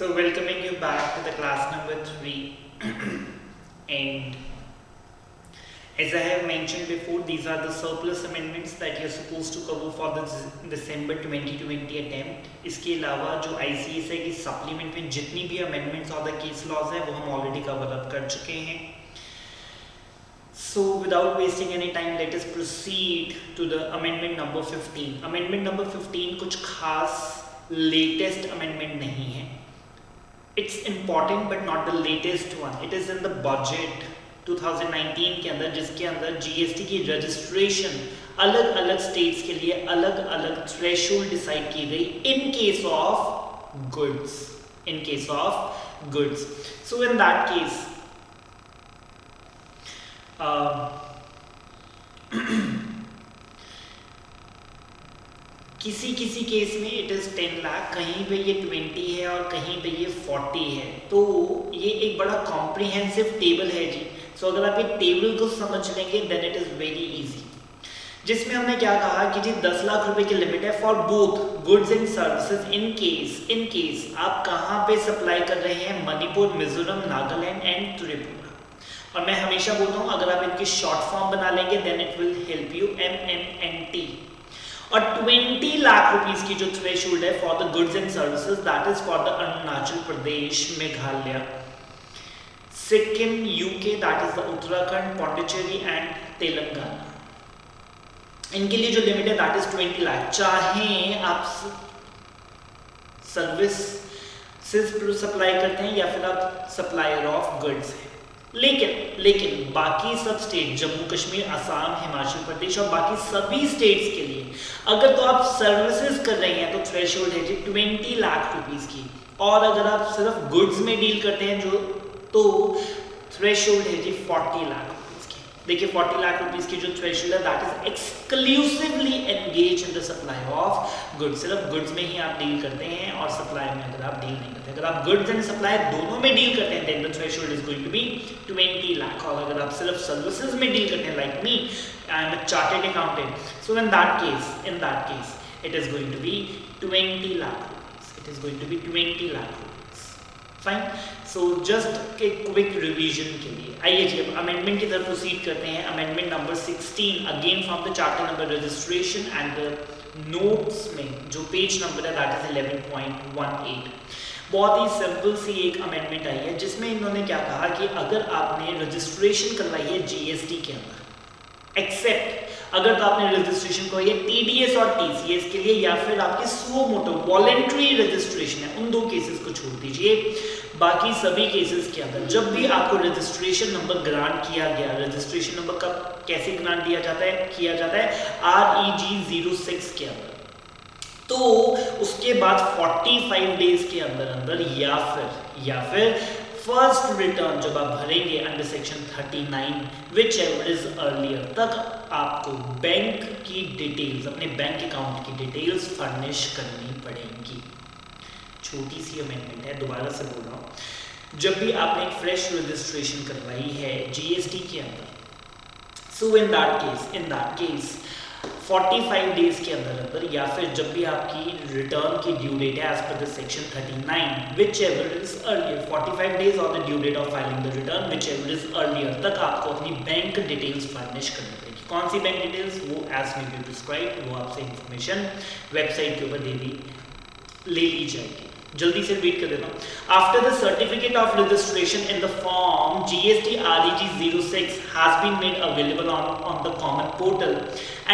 So welcoming you back to the class number 3 and as I have mentioned before, these are the surplus amendments that you're supposed to cover for the December 2020 attempt. इसके अलावा जो ICSI की supplement में जितनी भी amendments और the case laws है वो हम already cover up कर चुके हैं. So without wasting any time, let us proceed to the amendment number 15. Amendment number 15 कुछ खास latest amendment नहीं है. It's important but not the latest one. It is in the budget 2019 के अंदर, जिसके अंदर GST की रजिस्ट्रेशन अलग अलग स्टेट्स के लिए अलग अलग थ्रेशोल्ड डिसाइड की गई in case of goods. In case of goods. So in that case, किसी किसी केस में इट इज़ 10 लाख, कहीं पे ये 20 है और कहीं पे ये 40 है. तो ये एक बड़ा कॉम्प्रिहेंसिव टेबल है जी. सो अगर आप ये टेबल को समझ लेंगे then it is very easy. जिसमें हमने क्या कहा कि जी 10 लाख रुपए की लिमिट है for both goods and services in case आप कहाँ पे सप्लाई कर रहे हैं, मणिपुर, मिजोरम, नागालैंड एंड त्रिपुरा. और मैं हमेशा बोलता हूँ अगर आप इनकी शॉर्ट फॉर्म बना लेंगे then it will help you, MMNT. और 20 लाख रुपीस की जो थ्रेशोल्ड है for the goods and services that is for the Arunachal Pradesh, Meghalaya, Sikkim, UK that is the Uttarakhand, Pondicherry and Telangana. इनके लिए जो लिमिट है दैट इज 20 लाख. चाहे आप सर्विस सप्लाई करते हैं या फिर आप सप्लायर ऑफ गुड्स हैं. लेकिन बाकी सब स्टेट, जम्मू कश्मीर, असम, हिमाचल प्रदेश और बाकी सभी स्टेट्स के लिए अगर तो आप सर्विसेज कर रहे हैं तो थ्रेशोल्ड है जी 20 लाख रुपीस की. और अगर आप सिर्फ गुड्स में डील करते हैं जो तो थ्रेशोल्ड है जी 40 लाख रुपीस की. देखिए 40 लाख रुपीस की जो थ्रेशोल्ड है that is exclusively engage in the supply of goods. सिर्फ गुड्स में ही आप डील करते हैं और सप्लाई में अगर आप डील नहीं करते. अगर आप गुड्स एंड सप्लाई दोनों में डील करते हैं then the threshold is going to be 20 lakh. और अगर आप सिर्फ सर्विसेज में डील करते हैं like me, I am a chartered accountant, so in that case it is going to be 20 lakh rupees. It is going to be 20 lakh rupees. Fine. So just एक quick revision के लिए आइए जी अब अमेंडमेंट की तरफ प्रोसीड करते हैं. Amendment number 16 again from the charter number registration and the notes में जो पेज नंबर है दैट इज 11.18. बहुत ही सिंपल सी एक अमेंडमेंट आई है जिसमें इन्होंने क्या कहा कि अगर आपने रजिस्ट्रेशन करवाई है GST के अंदर, एक्सेप्ट अगर तो आपने रजिस्ट्रेशन को ये TDS और TCS के लिए या फिर आपकी सो मोटो वॉलेंट्री रजिस्ट्रेशन है, उन दो केसेस को छोड़ दीजिए. बाकी सभी केसेस के अंदर जब भी आपको रजिस्ट्रेशन नंबर ग्रांट किया गया, रजिस्ट्रेशन नंबर कब कैसे ग्रांट किया जाता है REG 06 के अंदर, तो उसके बाद 45 डेज के अंदर या फिर फर्स्ट रिटर्न जब आप भरेंगे under section 39 whichever is earlier, तक आपको बैंक की डिटेल्स, अपने बैंक अकाउंट की डिटेल्स फर्निश करनी पड़ेंगी. छोटी सी अमेंडमेंट है, दोबारा से बोल रहा हूँ. जब भी आपने एक फ्रेश रजिस्ट्रेशन करवाई है GST के अंदर, so in that case 45 days के अंदर या फिर जब भी आपकी रिटर्न की ड्यू डेट है as per the section 39 whichever is earlier, 45 days or the due date of filing the return whichever is earlier, तक आपको अपनी बैंक डिटेल्स फर्निश करनी पड़ेगी. कौन सी बैंक डिटेल्स, वो एज मे बी प्रिस्क्राइब्ड, वो आपसे इंफॉर्मेशन वेबसाइट के ऊपर ले ली जाएगी. जल्दी से रीड कर देता हूँ. After the certificate of registration in the form GST REG 06 has been made available on the common portal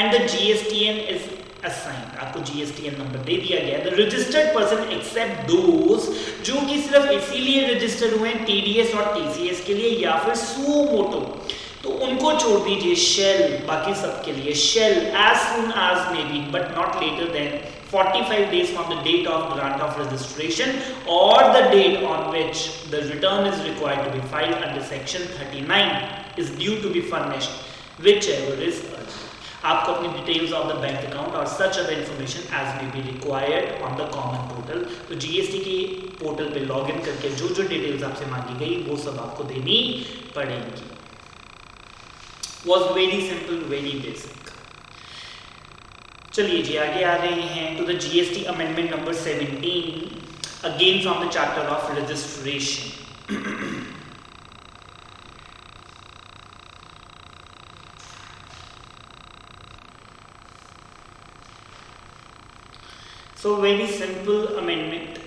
and the GSTN is assigned. आपको GSTN नंबर दे दिया गया. The registered person except those जो कि सिर्फ इसीलिए रजिस्टर्ड हुए हैं TDS और TCS के लिए या फिर suo moto, तो उनको छोड़ दीजिए. शेल बाकी सब के लिए shell as soon as may be but not later than 45 days from the date of grant of registration or the date on which the return is required to be filed under section 39 is due to be furnished, whichever is earlier. आपको अपनी details of the bank account or such other information as may be required on the common portal. तो GST के portal पे login करके जो details आपसे मांगी गई वो सब आपको देनी पड़ेंगी. Was very simple, very basic. चलिए जी आगे आ रहे हैं to the GST amendment number 17 again from the chapter of registration. So very simple amendment.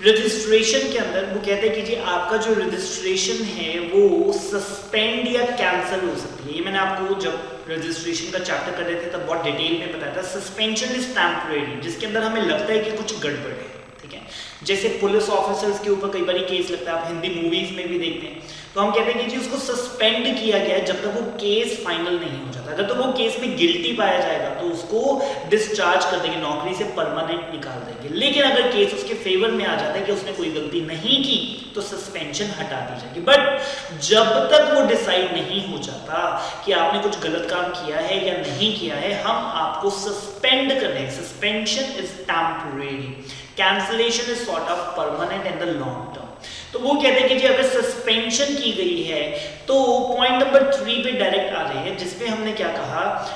Registration के अंदर वो कहते हैं कि जी आपका जो रजिस्ट्रेशन है वो सस्पेंड या कैंसिल हो सकती है। ये मैंने आपको जब रजिस्ट्रेशन का चैप्टर कर रहे थे तब बहुत डिटेल में बताया था। सस्पेंशन इज टेम्परेरी, जिसके अंदर हमें लगता है कि कुछ गड़बड़ है, ठीक है। जैसे पुलिस ऑफिसर्स के ऊपर कई बार केस लगता है, आप हिंदी मूवीज में भी देखते हैं, तो हम कहते हैं कि जी उसको सस्पेंड किया गया जब तक वो केस फाइनल नहीं हो जाता। अगर तो वो केस में गिल्टी पाया जाएगा तो उसको डिस्चार्ज कर देंगे, नौकरी से परमानेंट निकाल देंगे। लेकिन अगर केस उसके फेवर में आ जाता है कि उसने कोई गलती नहीं की तो सस्पेंशन हटा दी जाएगी। बट जब तक वो डिसाइड नहीं हो जाता कि आपने कुछ गलत काम किया है या नहीं किया है, हम आपको सस्पेंड कर रहे हैं। Suspension is temporary, cancellation is sort of permanent in the long term. तो वो कहते हैं कि जी अगर सस्पेंशन की गई है तो पॉइंट नंबर 3 पे डायरेक्ट आ रहे हैं, जिसपे हमने क्या कहा,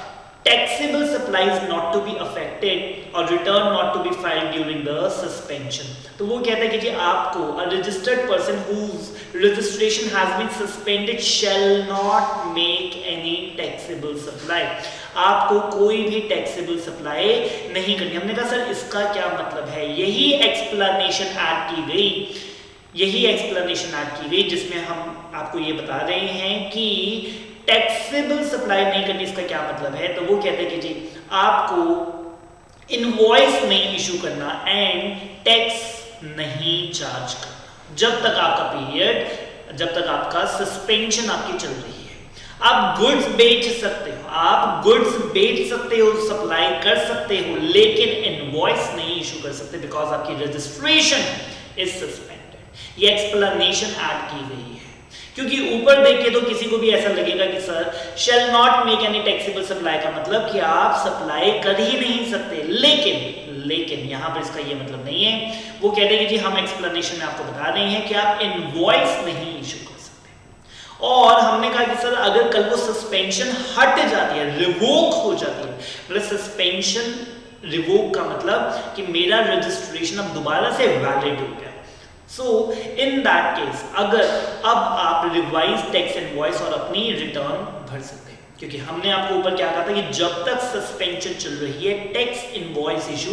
taxable supplies not to be affected or return not to be filed during the suspension। तो वो कहता है कि जी आपको a registered person whose registration has been suspended shall not make any taxable supply। आपको कोई भी टैक्सेबल सप्लाई नहीं करनी। हमने कहा सर इसका क्या मतलब है, यही एक्सप्लेनेशन ऐड की गई, जिसमें हम आपको ये बता रहे हैं कि टैक्सेबल सप्लाई नहीं करनी, इसका क्या मतलब है। तो वो कहते हैं कि जी आपको इनवॉइस नहीं इशू करना एंड टैक्स नहीं चार्ज करना जब तक आपका पीरियड, जब तक आपका सस्पेंशन आपकी चल रही है। आप गुड्स बेच सकते हो, सप्लाई कर सकते हो, लेकिन इनवॉइस नहीं इशू कर सकते बिकॉज आपकी रजिस्ट्रेशन इज सस्पेंडेड। ये एक्सप्लेनेशन ऐड की गई है क्योंकि ऊपर देख के तो किसी को भी ऐसा लगेगा कि sir shall not make any taxable supply का मतलब कि आप सप्लाई कर ही नहीं सकते, लेकिन यहाँ पर इसका ये मतलब नहीं है। वो कहते हैं कि जी हम एक्सप्लेनेशन में आपको बता रहे हैं कि आप इनवॉइस नहीं इशू कर सकते। और हमने कहा कि सर अगर कल वो सस्पेंशन हट जाती है, रिवोक हो जाती है, मतलब सस्पेंशन रिवोक का मतलब कि मेरा रजिस्ट्रेशन अब दोबारा से वैलिड हो गया। सो इन दैट केस अगर अब आप रिवाइज टैक्स इनवॉइस और अपनी रिटर्न भर सकते हैं, क्योंकि हमने आपको ऊपर क्या कहा था कि जब तक सस्पेंशन चल रही है टैक्स इनवॉइस इशू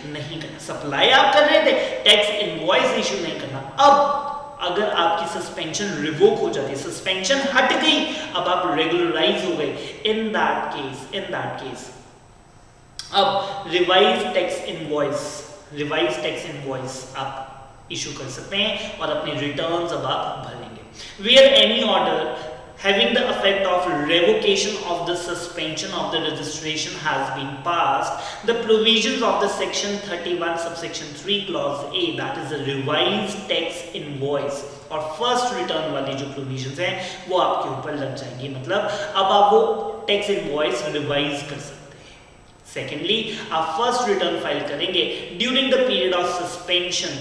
नहीं करना। सप्लाई आप कर रहे थे, टैक्स इनवॉइस इशू नहीं करना। अब अगर आपकी सस्पेंशन रिवोक हो जाती है, सस्पेंशन हट गई, अब आप रेगुलराइज हो गए, इन दैट केस अब रिवाइज टैक्स इनवॉइस आप इशू कर सकते हैं और अपनी रिटर्न्स अब आप भरेंगे। Where any order having the effect of revocation of the suspension of the registration has been passed, the provisions of the section 31 subsection 3 clause A, that is the revised tax invoice और first return वाली जो provisions हैं वो आपके ऊपर लग जाएंगी। मतलब अब आप वो tax invoice revise कर सकते हैं। Secondly, आप first return फाइल करेंगे during the period of suspension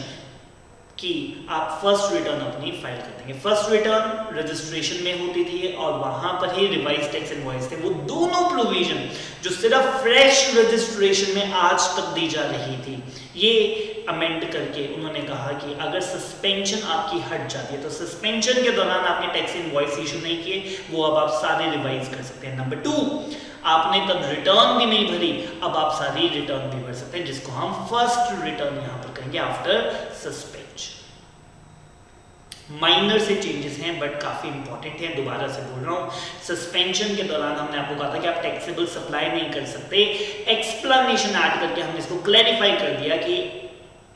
कि आप फर्स्ट रिटर्न अपनी फाइल कर देंगे। फर्स्ट रिटर्न रजिस्ट्रेशन में होती थी और वहां पर ही रिवाइज टैक्स इनवॉइस थे। वो दोनों प्रोविजन जो सिर्फ फ्रेश रजिस्ट्रेशन में आज तक दी जा रही थी, ये अमेंड करके उन्होंने कहा कि अगर सस्पेंशन आपकी हट जाती है तो सस्पेंशन के दौरान आपने टैक्स इनवॉइस इशू नहीं किए, वो अब आप सारे रिवाइज कर सकते हैं। नंबर 2, आपने तब रिटर्न भी नहीं भरी, अब आप सारी रिटर्न भी भर सकते हैं, जिसको हम फर्स्ट रिटर्न यहां पर कहेंगे आफ्टर सस्पेंशन। माइनर से चेंजेस हैं बट काफी इंपॉर्टेंट हैं, दोबारा से बोल रहा हूं। सस्पेंशन के दौरान हमने आपको कहा था कि आप टैक्सेबल सप्लाई नहीं कर सकते। एक्सप्लेनेशन ऐड करके हमने इसको क्लैरिफाई कर दिया कि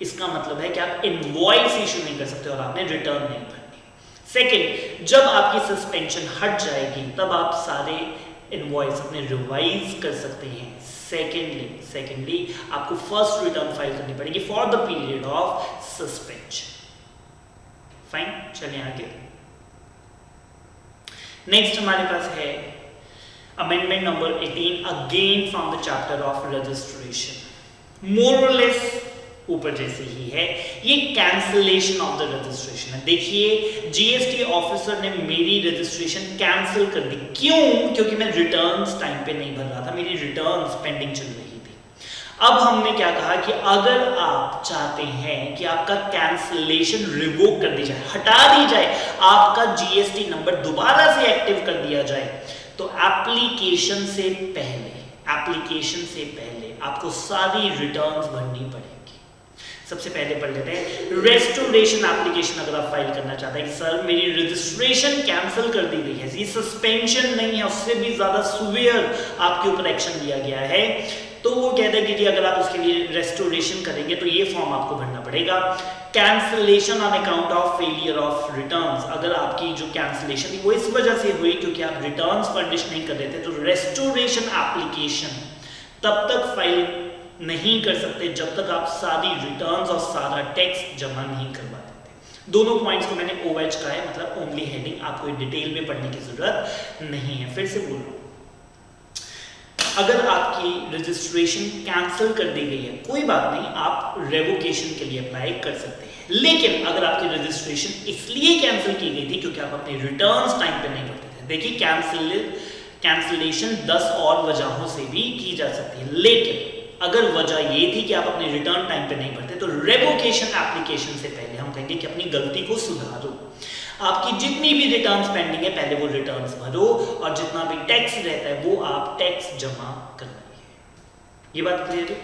इसका मतलब है कि आप इनवॉइस इशू नहीं कर सकते और आपने रिटर्न नहीं भरनी। सेकंड, जब आपकी सस्पेंशन हट जाएगी तब आप सारे इनवॉइस अपने रिवाइज कर सकते हैं। सेकेंडली आपको फर्स्ट रिटर्न फाइल करनी पड़ेगी for the period of suspension. Fine, चलिए आगे। नेक्स्ट हमारे पास है amendment number 18 again from the chapter of registration. More or less ऊपर जैसे ही है, ये कैंसिलेशन ऑफ द रजिस्ट्रेशन है। देखिए जीएसटी ऑफिसर ने मेरी रजिस्ट्रेशन कैंसिल कर दी। क्यों? क्योंकि मैं रिटर्न्स टाइम पे नहीं भर रहा था, मेरी रिटर्न्स पेंडिंग चल रही थी। अब हमने क्या कहा कि अगर आप चाहते हैं कि आपका कैंसलेशन रिवोक कर दी जाए, हटा दी जाए, आपका जीएसटी नंबर दोबारा से एक्टिव कर दिया जाए, तो एप्लीकेशन से पहले आपको सारी रिटर्न्स भरनी पड़ेगी। सबसे पहले पढ़ लेते हैं रेस्टोरेशन एप्लीकेशन। अगर आप फाइल करना चाहते हैं कि सर मेरी रजिस्ट्रेशन कैंसिल कर दी गई है, ये सस्पेंशन नहीं है, उससे भी ज्यादा सुवियर आपके ऊपर एक्शन लिया गया है, तो वो कहते हैं कि अगर आप उसके लिए रेस्टोरेशन करेंगे तो ये फॉर्म आपको भरना पड़ेगा। Cancellation on account of failure of returns, अगर आपकी जो कैंसलेशन थी वो इस वजह से हुई क्योंकि आप रिटर्न्स फर्निश नहीं कर रहे थे, तो रेस्टोरेशन एप्लीकेशन तब तक फाइल नहीं कर सकते जब तक आप सारी रिटर्न्स और सारा टैक्स जमा नहीं करवा देते। दोनों पॉइंट्स को मैंने OH का है, मतलब ओनली हेडिंग, आपको डिटेल में पढ़ने की जरूरत नहीं है। फिर से बोल रहा हूं, अगर आपकी रजिस्ट्रेशन कैंसिल कर दी गई है कोई बात नहीं, आप रेवोकेशन के लिए अप्लाई कर सकते हैं। लेकिन अगर आपकी रजिस्ट्रेशन इसलिए कैंसिल की गई थी क्योंकि आप अपने रिटर्न्स टाइम पे नहीं भरते थे, देखिए कैंसिलेशन 10 और वजहों से भी की जा सकती है, लेकिन अगर वजह ये थी कि आप अपने रिटर्न टाइम पे नहीं भरते, तो रेवोकेशन एप्लीकेशन से पहले हम कहेंगे कि अपनी गलती को सुधारो। आपकी जितनी भी रिटर्न्स पेंडिंग है पहले वो रिटर्न्स भरो, और जितना भी टैक्स रहता है वो आप टैक्स जमा करवाइए। ये बात क्लियर है?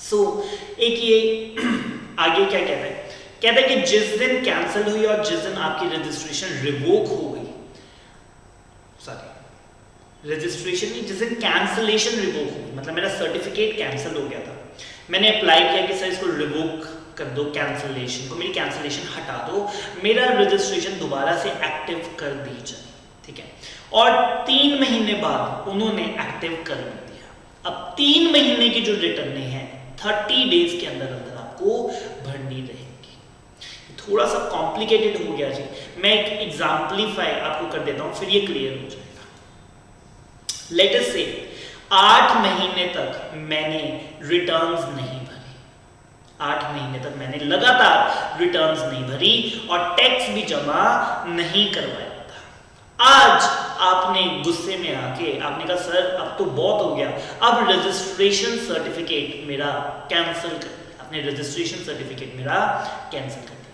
सो एक ये आगे क्या कहता है, कहता है कि जिस दिन कैंसिल हुई और जिस दिन आपकी रजिस्ट्रेशन रिवोक हो गई, रजिस्ट्रेशन नहीं, जिस दिन कैंसलेशन रिवोक हो, मतलब मेरा सर्टिफिकेट कैंसिल हो गया था, मैंने अप्लाई किया कि सर इसको रिवोक कर दो, कैंसलेशन को, मेरी कैंसलेशन हटा दो, मेरा रजिस्ट्रेशन दोबारा से एक्टिव कर दी जाए, ठीक है। और 3 महीने बाद उन्होंने एक्टिव कर दिया। अब 3 महीने की जो रिटर्न है 30 डेज के अंदर अंदर आपको भरनी रहेगी। थोड़ा सा कॉम्प्लिकेटेड हो गया जी, मैं एक एग्जाम्पलीफाई आपको कर देता हूं, फिर ये क्लियर हो जाएगा। लेट अस से 8 महीने तक मैंने रिटर्न्स नहीं भरी, 8 महीने तक मैंने लगातार रिटर्न्स नहीं भरी और टैक्स भी जमा नहीं करवाया था। आज आपने गुस्से में आके आपने कहा सर अब तो बहुत हो गया, अब रजिस्ट्रेशन सर्टिफिकेट मेरा कैंसिल कर दिया, आपने रजिस्ट्रेशन सर्टिफिकेट मेरा कैंसिल कर दिया।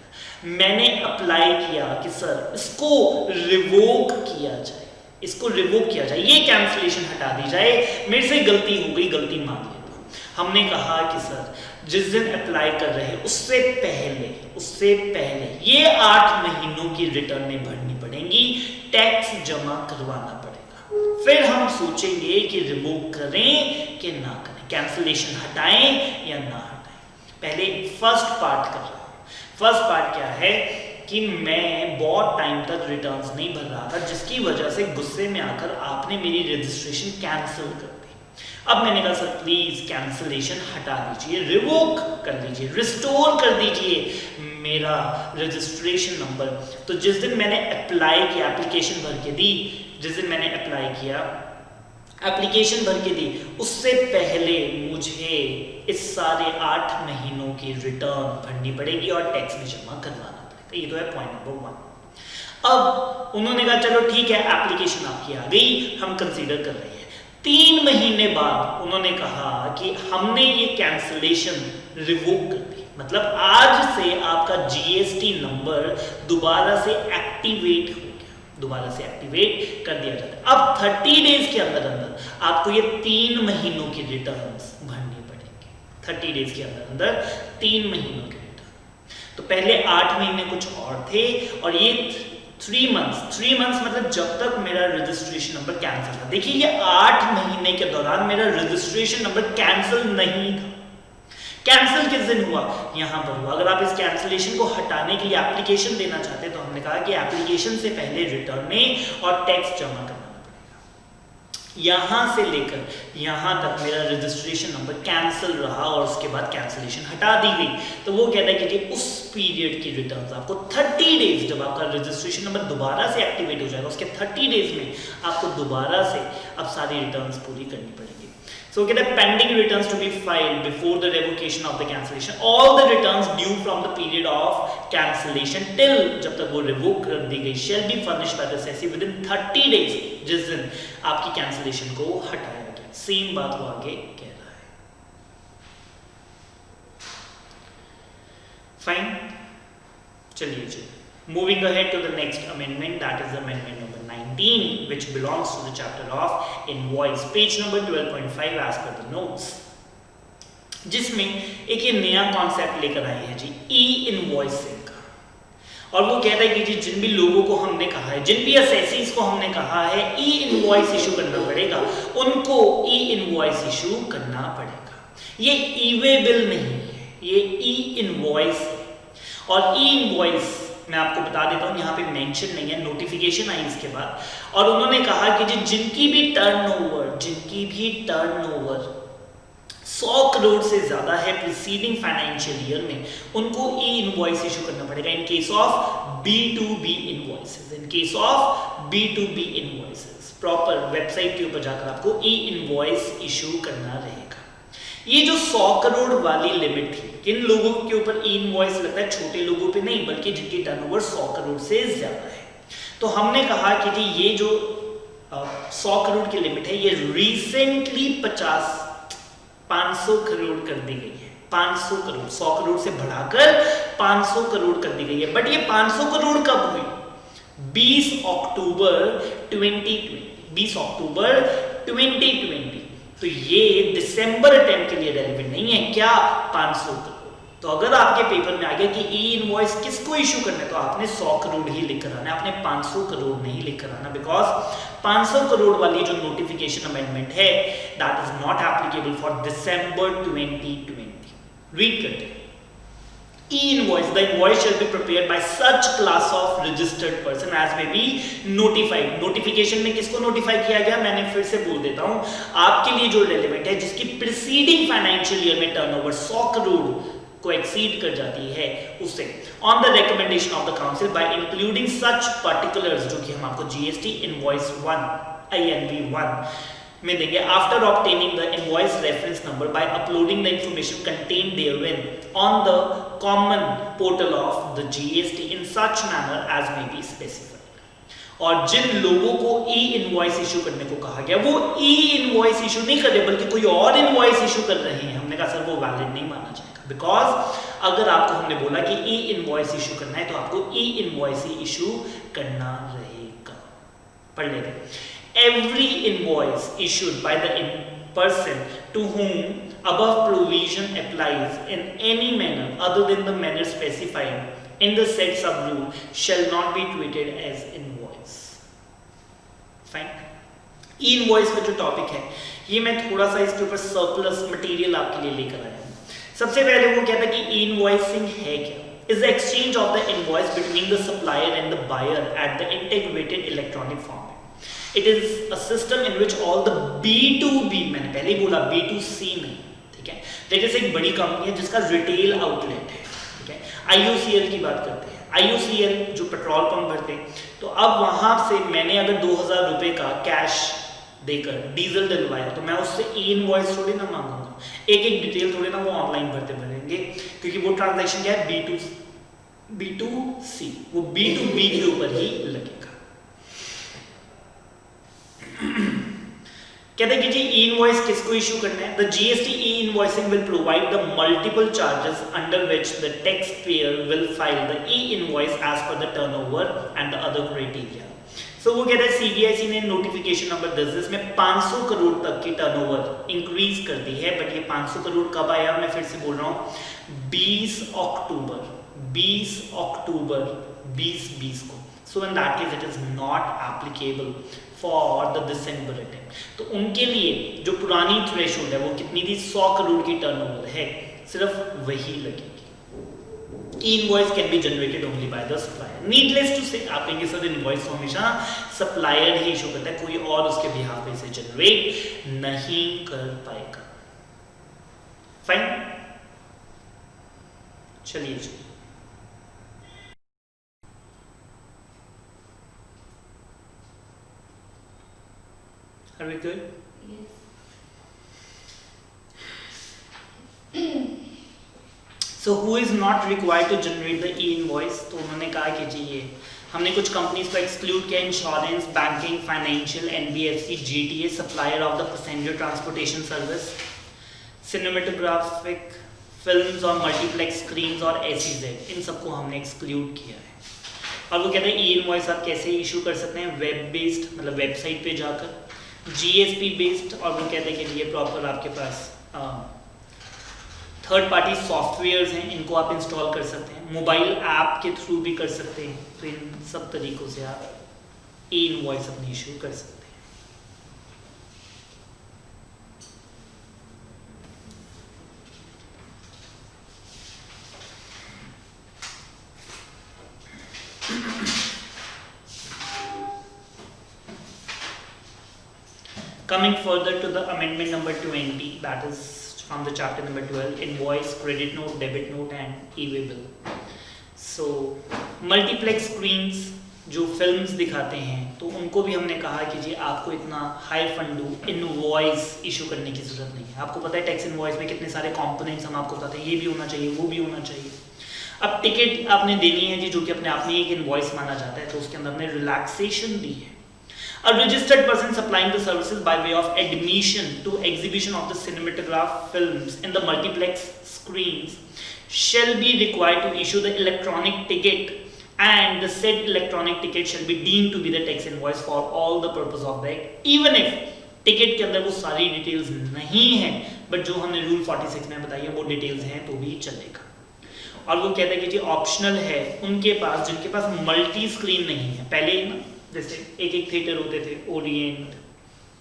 मैंने अप्लाई किया कि सर इसको रिवोक किया जाए, इसको रिवोक किया जाए, ये कैंसलेशन हटा दी जाए, मेरे से गलती हो गई, गलती मान लेता हूं। हमने कहा कि सर जिस दिन अप्लाई कर रहे हैं उससे पहले ये 8 महीनों की रिटर्नें भरनी पड़ेंगी, टैक्स जमा करवाना पड़ेगा। फिर हम सोचेंगे कि रिवोक करें कि ना करें, कैंसलेशन हटाएं या ना हटाएं। पहले फर्स्ट पार्ट कर रहा हूं। फर्स्ट पार्ट क्या है कि मैं बहुत टाइम तक रिटर्न्स नहीं भर रहा था, जिसकी वजह से गुस्से में आकर आपने मेरी रजिस्ट्रेशन कैंसिल कर दी। अब मैंने कहा सर प्लीज कैंसिलेशन हटा दीजिए, रिवोक कर दीजिए, रिस्टोर कर दीजिए मेरा रजिस्ट्रेशन नंबर। तो जिस दिन मैंने अप्लाई किया, एप्लीकेशन भर के दी, जिस दिन मैंने अप्लाई किया, एप्लीकेशन भर के दी, उससे पहले मुझे इस सारे 8 महीनों की रिटर्न भरनी पड़ेगी और टैक्स भी जमा करवाना पड़ेगा। ये तो है पॉइंट नंबर 1। अब उन्होंने कहा चलो ठीक है, एप्लीकेशन आपकी आ गई, हम कंसीडर कर रहे हैं। 3 महीने बाद उन्होंने कहा कि हमने ये कैंसलेशन रिवोक कर दी, मतलब आज से आपका जीएसटी नंबर दोबारा से एक्टिवेट हो गया, दोबारा से एक्टिवेट कर दिया जाता है। अब 30 डेज के अंदर अंदर आपको ये 3 महीनों की रिटर्न्स भरनी पड़ेगी। 30 डेज के अंदर अंदर 3 महीनों की रिटर्न। तो पहले 8 महीने कुछ और थे और ये 3 मंथ्स मतलब जब तक मेरा रजिस्ट्रेशन नंबर कैंसिल था। देखिए ये 8 महीने के दौरान मेरा रजिस्ट्रेशन नंबर कैंसिल नहीं था। कैंसिल किस दिन हुआ? यहां पर हुआ। अगर आप इस कैंसिलेशन को हटाने के लिए एप्लीकेशन देना चाहते हैं तो हमने कहा कि एप्लीकेशन से पहले रिटर्न और टैक्स जमा करना पड़ेगा। यहां से लेकर यहां तक मेरा रजिस्ट्रेशन नंबर कैंसिल रहा और उसके बाद कैंसिलेशन हटा दी गई, तो वो कहता है कि उस पीरियड की रिटर्न्स आपको 30 डेज, जब आपका रजिस्ट्रेशन नंबर दोबारा से एक्टिवेट हो जाएगा उसके 30 डेज में आपको दोबारा से अब सारी रिटर्न्स पूरी करनी पड़ेगी। So कहता है pending returns to be filed before the revocation of the cancellation, all the returns due from the period of cancellation till जब तक वो रिवोक कर दी गई shall be furnished by the assessee within 30 days, जिस दिन आपकी कैंसिलेशन को हटाया गया। सेम बात वो आगे कह रहा है। फाइन, चलिए जी, moving ahead to the next amendment, that is amendment number 19 which belongs to the chapter of invoice, page number 12.5 as per the notes, जिसमें एक ये नया कॉन्सेप्ट लेकर आए हैं जी, ई इनवॉइसिंग का। और वो कहता है कि जी जिन भी लोगों को हमने कहा है, जिन भी असेसीज को हमने कहा है ई इनवॉइस इशू करना पड़ेगा, उनको ई इनवॉइस इशू करना पड़ेगा। ये ई वे बिल नहीं है, ये ई इनवॉइस है। और ई इनवॉइस मैं आपको बता देता हूँ, यहाँ पे मेंशन नहीं है, नोटिफिकेशन आई इसके बाद, और उन्होंने कहा कि जी जिनकी भी टर्नओवर 100 करोड़ से ज्यादा है प्रीसीडिंग फाइनेंशियल ईयर में, उनको ई इनवॉइस इशू करना पड़ेगा in case of B2B invoices. In case of B2B invoices proper website के ऊपर जाकर आपको ई इनवॉइस इशू करना रहेगा। ये जो 100 करोड़ वाली लिमिट थी, किन लोगों के ऊपर ई इनवॉइस लगता है? छोटे लोगों पे नहीं, बल्कि जिनकी टर्नओवर 100 करोड़ से ज्यादा है। तो हमने कहा कि जी ये जो 100 करोड़ की लिमिट है, ये रिसेंटली 500 करोड़ कर दी गई है। 500 करोड़, 100 करोड़ से बढ़ाकर 500 करोड़ कर दी गई है। बट ये 500 करोड़ कब हुई? 20 अक्टूबर 2020, 20 अक्टूबर 2020। तो ये दिसंबर अटेम्प्ट के लिए रेलेवेंट नहीं है क्या? 500 करोड़। तो अगर आपके पेपर में आ गया कि ई इनवॉइस किसको इशू करना है, तो आपने 100 करोड़ ही लिखकर आना है, आपने 500 करोड़ नहीं लिखकर आना, बिकॉज 500 करोड़ वाली जो नोटिफिकेशन अमेंडमेंट है that is not applicable for December 2020। Read करते हैं, e-invoice, the invoice shall be prepared by such class of registered person as may be notified। Notification में किसको नोटिफाई किया गया? मैंने फिर से बोल देता हूं आपके लिए जो रेलेवेंट है, जिसकी प्रीसीडिंग फाइनेंशियल ईयर में टर्नओवर 100 करोड़ को एक्सीड कर जाती है, उसे on the recommendation of the council bye including such particulars, जो कि हम आपको जीएसटी इनवॉइस 1 INV 1 में देंगे, after obtaining the invoice reference number by uploading the information contained therein on the common portal of the GST in such manner as may be specified. और जिन लोगों को ई इनवॉइस इशू करने को कहा गया, वो ई इनवॉइस इशू नहीं कर रहे, बल्कि कोई और इनवॉइस इशू कर रहे हैं। हमने कहा सर वो वैलिड नहीं माना जाएगा, बिकॉज अगर आपको हमने बोला कि ई इनवॉइस इशू करना है, तो आपको ई इनवॉइस ही इशू करना रहेगा। पढ़ लेते हैं। Every invoice issued by the person to whom above provision applies in any manner other than the manner specified in the said sub-rule shall not be treated as invoice। Fine। E-invoice का जो topic है, ये मैं थोड़ा सा इसके ऊपर surplus material आपके लिए लेकर आया हूँ। सबसे पहले वो कहता है कि E-invoicing है क्या? Is the exchange of the invoice between the supplier and the buyer at the integrated electronic format। It is a system in which all the B2B, मैंने पहले ही बोला B2C नहीं, ठीक है। जैसे एक बड़ी कंपनी है जिसका रिटेल आउटलेट है, ठीक है। IOCL की बात करते हैं, IOCL जो पेट्रोल पंप भरते हैं, तो अब वहां से मैंने अगर 2000 रुपए का कैश देकर डीजल डलवाया, तो मैं उससे ई इनवॉइस थोड़ी ना मांगूंगा, एक एक डिटेल थोड़ी ना वो ऑनलाइन भरेंगे, क्योंकि वो ट्रांजैक्शन क्या है? B2C, वो B2B के ऊपर ही लगेगा। कहते हैं कि जी ई इनवॉइस किसको इशू करना है? The GST e invoicing will provide the multiple charges under which the tax payer will file the e invoice as per the turnover and the other criteria. So वो कहते हैं सीबीआईसी ने notification number 10 में 500 करोड़ तक की turnover increase कर दी है। बट ये 500 करोड़ कब आया? मैं फिर से बोल रहा हूँ, 20 अक्टूबर 2020 को। So in that case it is not applicable for the December attempt। तो उनके लिए जो पुरानी थ्रेशोल्ड है वो कितनी थी? 100 करोड़ की टर्नओवर है, सिर्फ वही लगेगी। Invoice can be generated only by the supplier. Needless to say आप कहेंगे सर इनवॉइस हमेशा सप्लायर ही इशू करता है, कोई और उसके बिहाफ पे इसे जनरेट नहीं कर पाएगा। फाइन, चलिए जी। Are we good? Yes। So who is not required to generate the e-invoice? तो उन्होंने कहा कि जी ये हमने कुछ कंपनीज को एक्सक्लूड किया, insurance, banking, financial, NBFC, GTA, supplier of the passenger transportation service, cinematographic films और मल्टीप्लेक्स स्क्रीन्स और SEZ, इन सबको हमने एक्सक्लूड किया है। और वो कहते हैं ई इनवॉइस आप कैसे इशू कर सकते हैं, वेब बेस्ड मतलब वेबसाइट पे जाकर, GSP बेस्ड, और वो कहते हैं कि ये प्रॉपर आपके पास थर्ड पार्टी सॉफ्टवेयर्स हैं, इनको आप इंस्टॉल कर सकते हैं, मोबाइल ऐप के थ्रू भी कर सकते हैं। तो इन सब तरीक़ों से आप ई इनवॉइस अपनी इशू कर सकते हैं। Coming further to the amendment number 20, that is from the chapter number 12, invoice, credit note, debit note and e-way bill. So multiplex screens जो फिल्म्स दिखाते हैं तो उनको भी हमने कहा कि जी आपको इतना हाई फंडू इनवॉइस इशू करने की ज़रूरत नहीं है। आपको पता है टैक्स इनवॉइस में कितने सारे कंपोनेंट्स हम आपको बताते हैं, ये भी होना चाहिए, वो भी होना चाहिए। अब टिकट आपने देनी है जी, जो कि अपने आप में एक इनवॉइस माना जाता है, तो उसके अंदर हमने रिलैक्सेशन दी है। A registered person supplying the services by way of admission to exhibition of the cinematograph films in the multiplex screens shall be required to issue the electronic ticket, and the said electronic ticket shall be deemed to be the tax invoice for all the purpose of the act, even if ticket के अंदर वो सारी details नहीं है, but जो हमने rule 46 में बताई है वो डिटेल्स हैं तो भी चलेगा। और वो कहते हैं कि जी ऑप्शनल है उनके पास जिनके पास मल्टी स्क्रीन नहीं है। पहले जैसे एक एक थिएटर होते थे, ओरिएंट,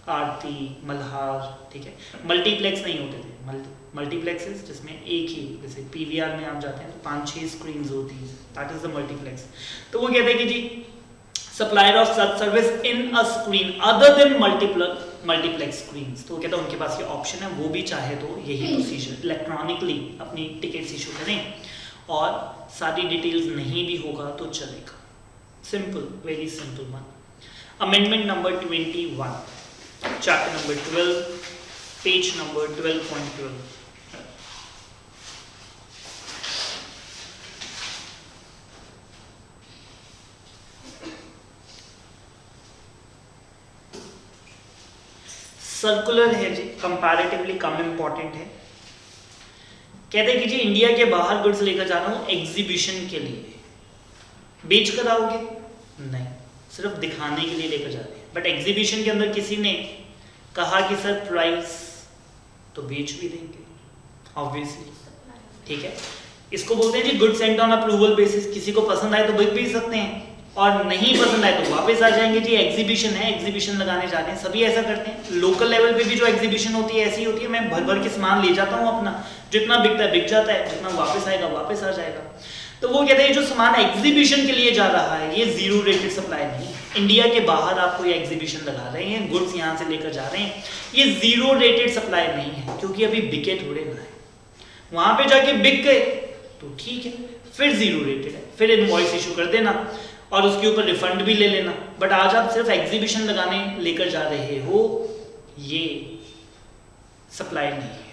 आरती, मल्हार, ठीक है, मल्टीप्लेक्स नहीं होते थे, मल्टीप्लेक्सेस जिसमें एक ही, जैसे PVR में आप जाते हैं तो 5-6 स्क्रीन होती है, दैट इज द मल्टीप्लेक्स। तो वो कहते हैं कि जी supplier of such service in a screen other than multiplex screens, तो वो कहता है उनके पास ये ऑप्शन है, वो भी चाहे तो यही प्रोसीजर इलेक्ट्रॉनिकली अपनी टिकट्स इशू करें और सारी डिटेल्स नहीं भी होगा तो चलेगा। Simple, very simple one. Amendment number 21, chapter number 12, page number 12.12. Circular है जी, कंपैरेटिवली कम इंपॉर्टेंट है। कहते हैं कि जी इंडिया के बाहर गुड्स लेकर जा रहा हूं एग्जीबिशन के लिए, बेच कर आओगे नहीं, सिर्फ दिखाने के लिए लेकर जा रहे हैं। बट एग्जीबिशन के अंदर किसी ने कहा कि सर प्राइस, तो बेच भी देंगे ऑब्वियसली, ठीक है। इसको बोलते हैं जी good sent on approval basis, किसी को पसंद आए तो बिक भी सकते हैं और नहीं पसंद आए तो वापस आ जाएंगे। जी एग्जीबिशन है, एग्जीबिशन लगाने जाते हैं, सभी ऐसा करते हैं। लोकल लेवल पे भी जो एग्जीबिशन होती है ऐसी होती है, मैं भर भर के सामान ले जाता हूँ अपना, जितना बिकता है बिक जाता है, जितना वापस आएगा वापस आ जाएगा। तो वो कहते हैं जो सामान एग्जीबिशन के लिए जा रहा है ये जीरो रेटेड सप्लाई नहीं है। इंडिया के बाहर आपको ये एग्जीबिशन लगा रहे हैं, गुड्स यहाँ से लेकर जा रहे हैं, ये जीरो रेटेड सप्लाई नहीं है, क्योंकि अभी बिके थोड़े ना है। वहां पे जाके बिक गए तो ठीक है, फिर जीरो रेटेड है, फिर इनवॉइस इशू कर देना और उसके ऊपर रिफंड भी ले लेना। बट आज आप सिर्फ एग्जीबिशन लगाने लेकर जा रहे हो, ये सप्लाई नहीं है।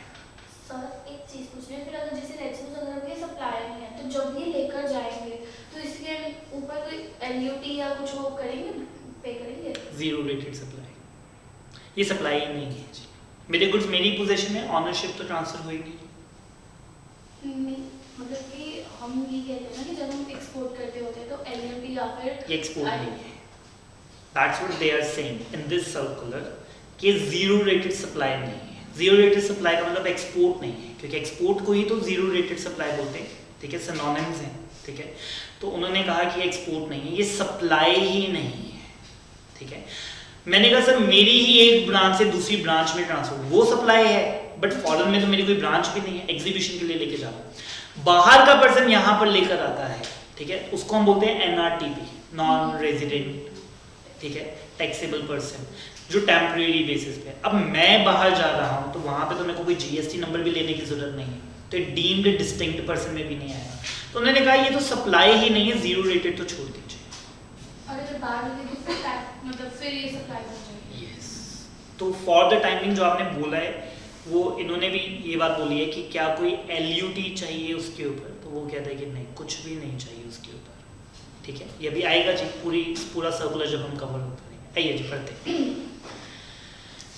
सर एक चीज पूछ रहे हैं, फिर अगर जैसे रेक्सोस अगर ये सप्लाई नहीं है तो जब ये लेकर जाएंगे तो इसके ऊपर कोई LUT या कुछ वो करेंगे, पे करेंगे? जीरो रेटेड सप्लाई, ये सप्लाई नहीं है जी। मेरे गुड्स मेरी पोजीशन में, ऑनरशिप तो ट्रांसफर होगी नहीं। मतलब कि हम ये कहते हैं ना कि जब हम एक्सपोर्ट करते होते हैं तो LUT या फिर ये एक्सपोर्ट नहीं है। That's what they are saying in this circular कि जीरो रेटेड सप्लाई नहीं है। जीरो रेटेड सप्लाई का मतलब एक्सपोर्ट नहीं है, क्योंकि एक्सपोर्ट को ही तो जीरो रेटेड सप्लाई बोलते हैं, ठीक है, सिनोनिम्स हैं, ठीक है। तो उन्होंने कहा कि एक्सपोर्ट नहीं है, ये सप्लाई ही नहीं है, ठीक है। मैंने कहा सर मेरी ही एक ब्रांच से दूसरी ब्रांच में ट्रांसफर, वो सप्लाई है, बट फॉरेन में तो मेरी कोई ब्रांच भी नहीं है, एग्जीबिशन के लिए लेके जा रहा हूँ। बाहर का पर्सन यहाँ पर लेकर आता है, ठीक है, उसको हम बोलते हैं NRTP, नॉन रेजिडेंट, ठीक है, टैक्सेबल पर्सन, जो टेम्परेरी बेसिस पे। अब मैं बाहर जा रहा हूँ तो वहाँ पे तो मेरे को कोई GST नंबर भी लेने की जरूरत नहीं है, तो डीम्ड डिस्टिंक्ट पर्सन में भी नहीं आएगा। तो उन्होंने कहा ये तो सप्लाई ही नहीं है, जीरो रेटेड तो छोड़ दीजिए। और अगर बाहर लगे तो फिर मतलब फिर ये सप्लाई हो जाएगी। यस, तो फॉर द टाइमिंग जो आपने बोला है वो इन्होंने भी ये बात बोली है कि क्या कोई LUT चाहिए उसके ऊपर, तो वो कहता है कि नहीं, कुछ भी नहीं चाहिए उसके ऊपर, ठीक है। ये भी आएगा जी, पूरा सर्कुलर जब हम कवर हो करेंगे। आइए जी पढ़ते हैं।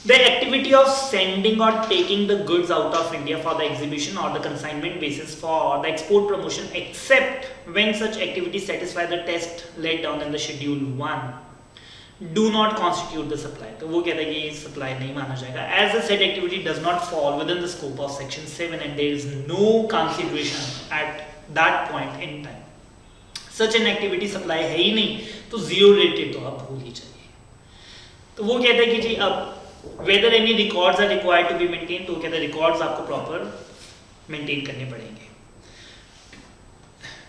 The activity of sending or taking the goods out of India for the exhibition or the consignment basis for the export promotion, except when such activities satisfy the test laid down in the schedule 1, do not constitute the supply. तो वो कहता है कि ये supply नहीं माना जाएगा. As the said activity does not fall within the scope of section 7 and there is no consideration at that point in time. Such an activity supply है ही नहीं, तो zero rated तो आप भूल ही जाइए. तो वो कहता है कि जी अब whether any records are required to be maintained, तो कहते हैं records आपको proper maintain करने पड़ेंगे.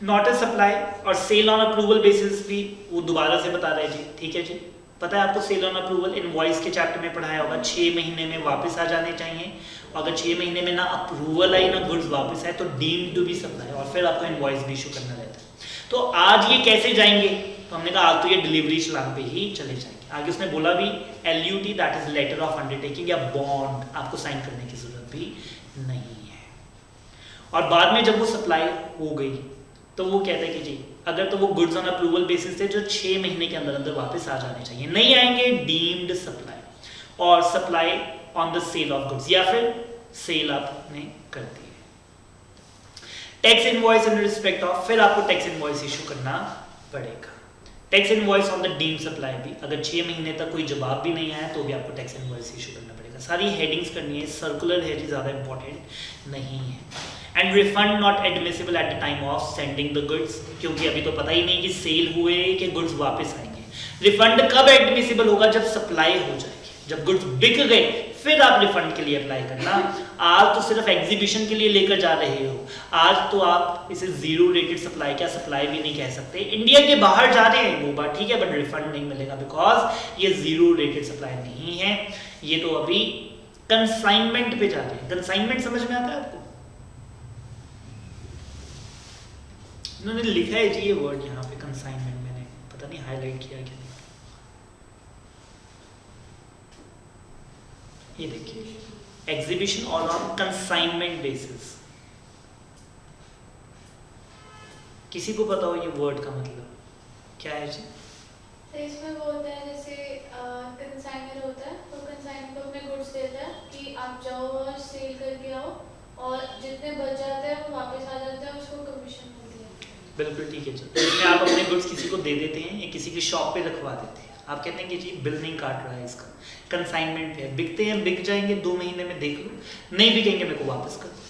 Not a supply और sale on approval basis भी वो दोबारा से बता रहे हैं जी. ठीक है जी, पता है आपको sale on approval इनवॉइस के चैप्टर में पढ़ाया होगा. 6 महीने में वापस आ जाने चाहिए. अगर 6 महीने में ना अप्रूवल आई ना गुड्स वापस आए तो डीम्ड टू बी सप्लाई और फिर आपको इनवॉइस भी इशू करना रहता है. तो आज ये कैसे जाएंगे, तो हमने कहा आज तो ये डिलीवरी चलान पे ही चले जाएंगे. आगे उसने बोला भी LUT that is letter of undertaking या बॉन्ड आपको साइन करने की जरूरत भी नहीं है. और बाद में जब वो सप्लाई हो गई तो वो कहता है कि जी अगर तो वो गुड्स ऑन अप्रूवल बेसिस थे जो 6 महीने के अंदर अंदर वापस आ जाने चाहिए, नहीं आएंगे डीम्ड सप्लाई और supply on the sale of goods या फिर सेल आपने कर दी है. Tax invoice in respect of, फिर आपको टैक्स इनवॉइस इशू करना पड़ेगा. Tax invoice on the deemed supply भी अगर 6 महीने तक कोई जवाब भी नहीं आया तो भी आपको टैक्स इनवॉइस इशू करना पड़ेगा. सारी हेडिंग्स करनी है, सर्कुलर है जी, ज़्यादा इंपॉर्टेंट नहीं है. And refund not admissible at the time of sending the goods, क्योंकि अभी तो पता ही नहीं कि सेल हुए कि गुड्स वापस आएंगे. रिफंड कब एडमिसिबल होगा, जब सप्लाई हो जाएगी, जब गुड्स बिक गए फिर आप रिफंड के लिए अप्लाई करना. आज तो सिर्फ एग्जीबिशन के लिए लेकर जा रहे हो, आज तो आप इसे जीरो रेटेड सप्लाई, क्या सप्लाई भी नहीं कह सकते. इंडिया के बाहर जा रहे हैं वो बात ठीक है, बट रिफंड नहीं मिलेगा बिकॉज ये जीरो रेटेड सप्लाई नहीं है. ये तो अभी कंसाइनमेंट पे जा रहे हैं. कंसाइनमेंट समझ में आता है आपको? इन्होंने लिखा है जी ये वर्ड यहाँ पे कंसाइनमेंट, मैंने पता नहीं हाईलाइट किया क्या. ये देखिए एग्जीबिशन और ऑन कंसाइनमेंट बेसिस. किसी को पता हो ये वर्ड का मतलब क्या है जी? तो इसमें वो होता है जैसे कंसाइनर होता है, तो कंसाइनर को अपने गुड्स देता है कि आप जाओ और सेल करके आओ और जितने बच जाते हैं वो वापस आ जाते हैं, उसको कमीशन मिलती है. बिल्कुल ठीक है जी. तो इसमें आप अपने गुड्स किसी को दे देते हैं या किसी की शॉप पे रखवा देते हैं. आप कहते हैं कि जी बिल नहीं काट रहा है इसका, कंसाइनमेंट पे बिकते हैं, बिक जाएंगे 2 महीने में देख लो, नहीं बिकेंगे मेरे को वापस कर दो.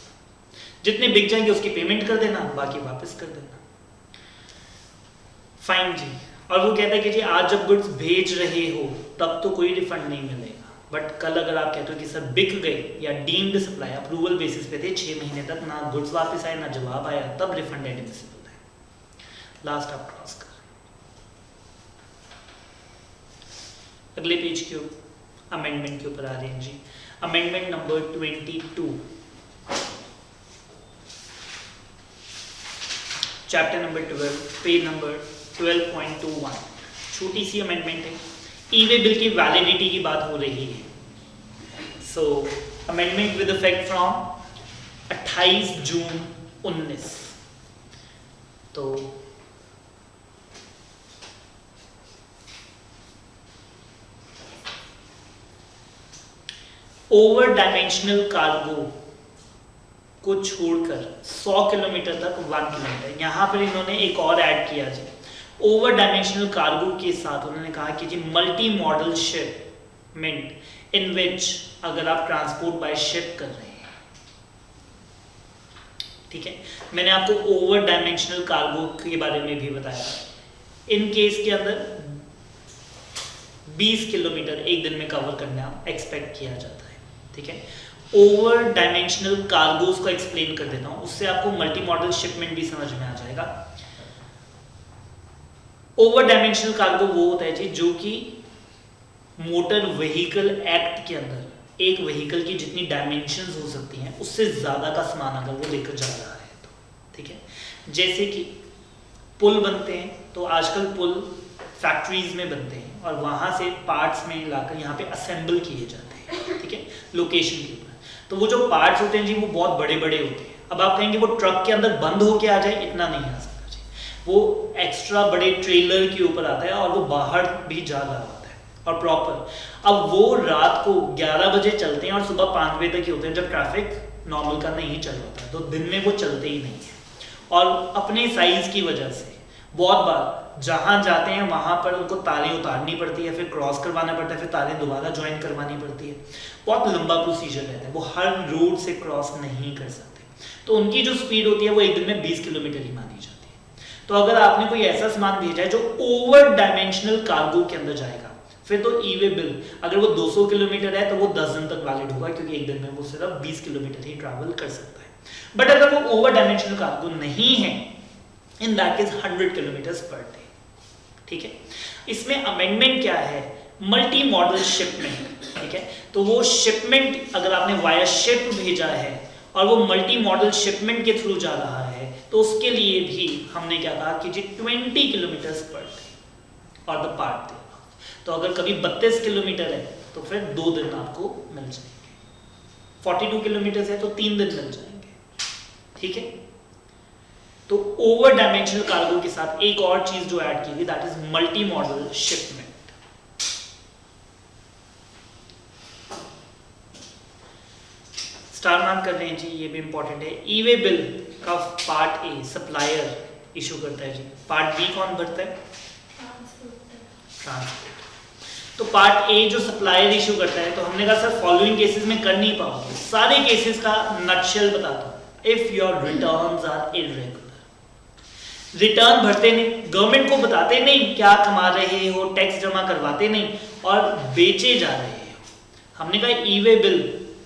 जितने बिक जाएंगे उसकी पेमेंट कर देना, बाकी वापस कर देना. फाइन जी. और वो कहता है कि जी आज जब गुड्स भेज रहे हो तब तो कोई रिफंड नहीं मिलेगा, बट कल अगर आप कहते हो कि सर बिक गए या डीम्ड सप्लाई अप्रूवल बेसिस पे थे, 6 महीने तक ना गुड्स वापस आए ना जवाब आया, तब रिफंड एडमिसिबल है. लास्ट आप क्रॉस कर. अगले पेज के अमेंडमेंट के ऊपर आ रहे हैं जी. Amendment number 22, chapter number 12, page number 12.21. छोटी सी अमेंडमेंट है. ई वे बिल की वैलिडिटी की बात हो रही है. सो अमेंडमेंट विद इफेक्ट फ्रॉम 28 जून 19. तो ओवर डायमेंशनल कार्गो को छोड़कर 100 किलोमीटर तक 1 किलोमीटर, यहाँ पर इन्होंने एक और ऐड किया जी. ओवर डायमेंशनल कार्गो के साथ उन्होंने कहा कि जी मल्टी मॉडल शिपमेंट इन विच अगर आप ट्रांसपोर्ट बाय शिप कर रहे हैं, ठीक है. मैंने आपको ओवर डायमेंशनल कार्गो के बारे में भी बताया. इन केस के अंदर 20 किलोमीटर एक दिन में कवर करना एक्सपेक्ट किया जाता है, ठीक है. ओवर डायमेंशनल कार्गोस को एक्सप्लेन कर देता हूं, उससे आपको मल्टी मॉडल शिपमेंट भी समझ में आ जाएगा. ओवर डायमेंशनल कार्गो वो होता है जी जो कि मोटर व्हीकल एक्ट के अंदर एक व्हीकल की जितनी डायमेंशंस हो सकती हैं उससे ज़्यादा का सामान अगर वो लेकर जा रहा है तो, ठीक है. जैसे कि पुल बनते हैं, तो आजकल पुल फैक्ट्रीज में बनते हैं और वहाँ से पार्ट्स में लाकर यहाँ पे असेंबल किए जाते हैं, ठीक है, लोकेशन के ऊपर. तो वो जो पार्ट्स होते हैं जी वो बहुत बड़े बड़े होते हैं. अब आप कहेंगे वो ट्रक के अंदर बंद होके आ जाए, इतना नहीं आ सकता जी. वो एक्स्ट्रा बड़े ट्रेलर के ऊपर आता है और वो बाहर भी जा रहा होता है और प्रॉपर। अब वो रात को 11 बजे चलते हैं और सुबह 5 बजे तक ही होते हैं, जब ट्रैफिक नॉर्मल का नहीं चल रहा था, तो दिन में वो चलते ही नहीं है। और अपने साइज की वजह से बहुत बार जहाँ जाते हैं वहाँ पर उनको तारें उतारनी पड़ती है, फिर क्रॉस करवाना पड़ता है, फिर तारें दोबारा ज्वाइन करवानी पड़ती है, बहुत लंबा प्रोसीजर रहता है, वो हर रोड से क्रॉस नहीं कर सकते। तो उनकी जो स्पीड होती है वो एक दिन में 20 किलोमीटर ही मानी जाती है। तो अगर आपने कोई ऐसा सामान भेजा है जो ओवर डायमेंशनल कार्गो के अंदर जाएगा, फिर तो ई वे बिल अगर वो 200 किलोमीटर है तो वो 10 दिन तक वैलिड होगा, क्योंकि एक दिन में वो सिर्फ 20 किलोमीटर ही ट्रैवल कर सकता है। बट अगर वो ओवर डायमेंशनल कार्गो नहीं है, in that is 100 kilometre per day. ठीक है, इसमें अमेंडमेंट क्या है, मल्टी मॉडल शिपमेंट। ठीक है, तो वो शिपमेंट अगर आपने वाया शिप भेजा है और वो मल्टी मॉडल शिपमेंट के थ्रू जा रहा है, तो उसके लिए भी हमने क्या कहा कि जी 20 किलोमीटर पर डे और द पार्ट डे। तो अगर कभी 32 किलोमीटर है तो फिर 2 दिन आपको मिल जाएंगे, 42 किलोमीटर है तो 3 दिन मिल जाएंगे। ठीक है, तो ओवर डायमेंशनल कार्गो के साथ एक और चीज जो ऐड की गई, that is multi modal shipment. Star mark कर रहे हैं जी, ये भी इंपॉर्टेंट है। ई वे बिल का पार्ट ए सप्लायर इशू करता है जी, पार्ट बी कौन भरता है, ट्रांसपोर्ट। तो पार्ट ए जो सप्लायर इशू करता है, तो हमने कहा सर फॉलोइंग केसेस में कर नहीं पाओगे, सारे केसेस का नटशेल बताता हूं। If your returns are irregular, return भरते नहीं, गवर्नमेंट को बताते नहीं क्या कमा रहे हो, टैक्स जमा करवाते नहीं और बेचे जा रहे हो, हमने कहा ई वे बिल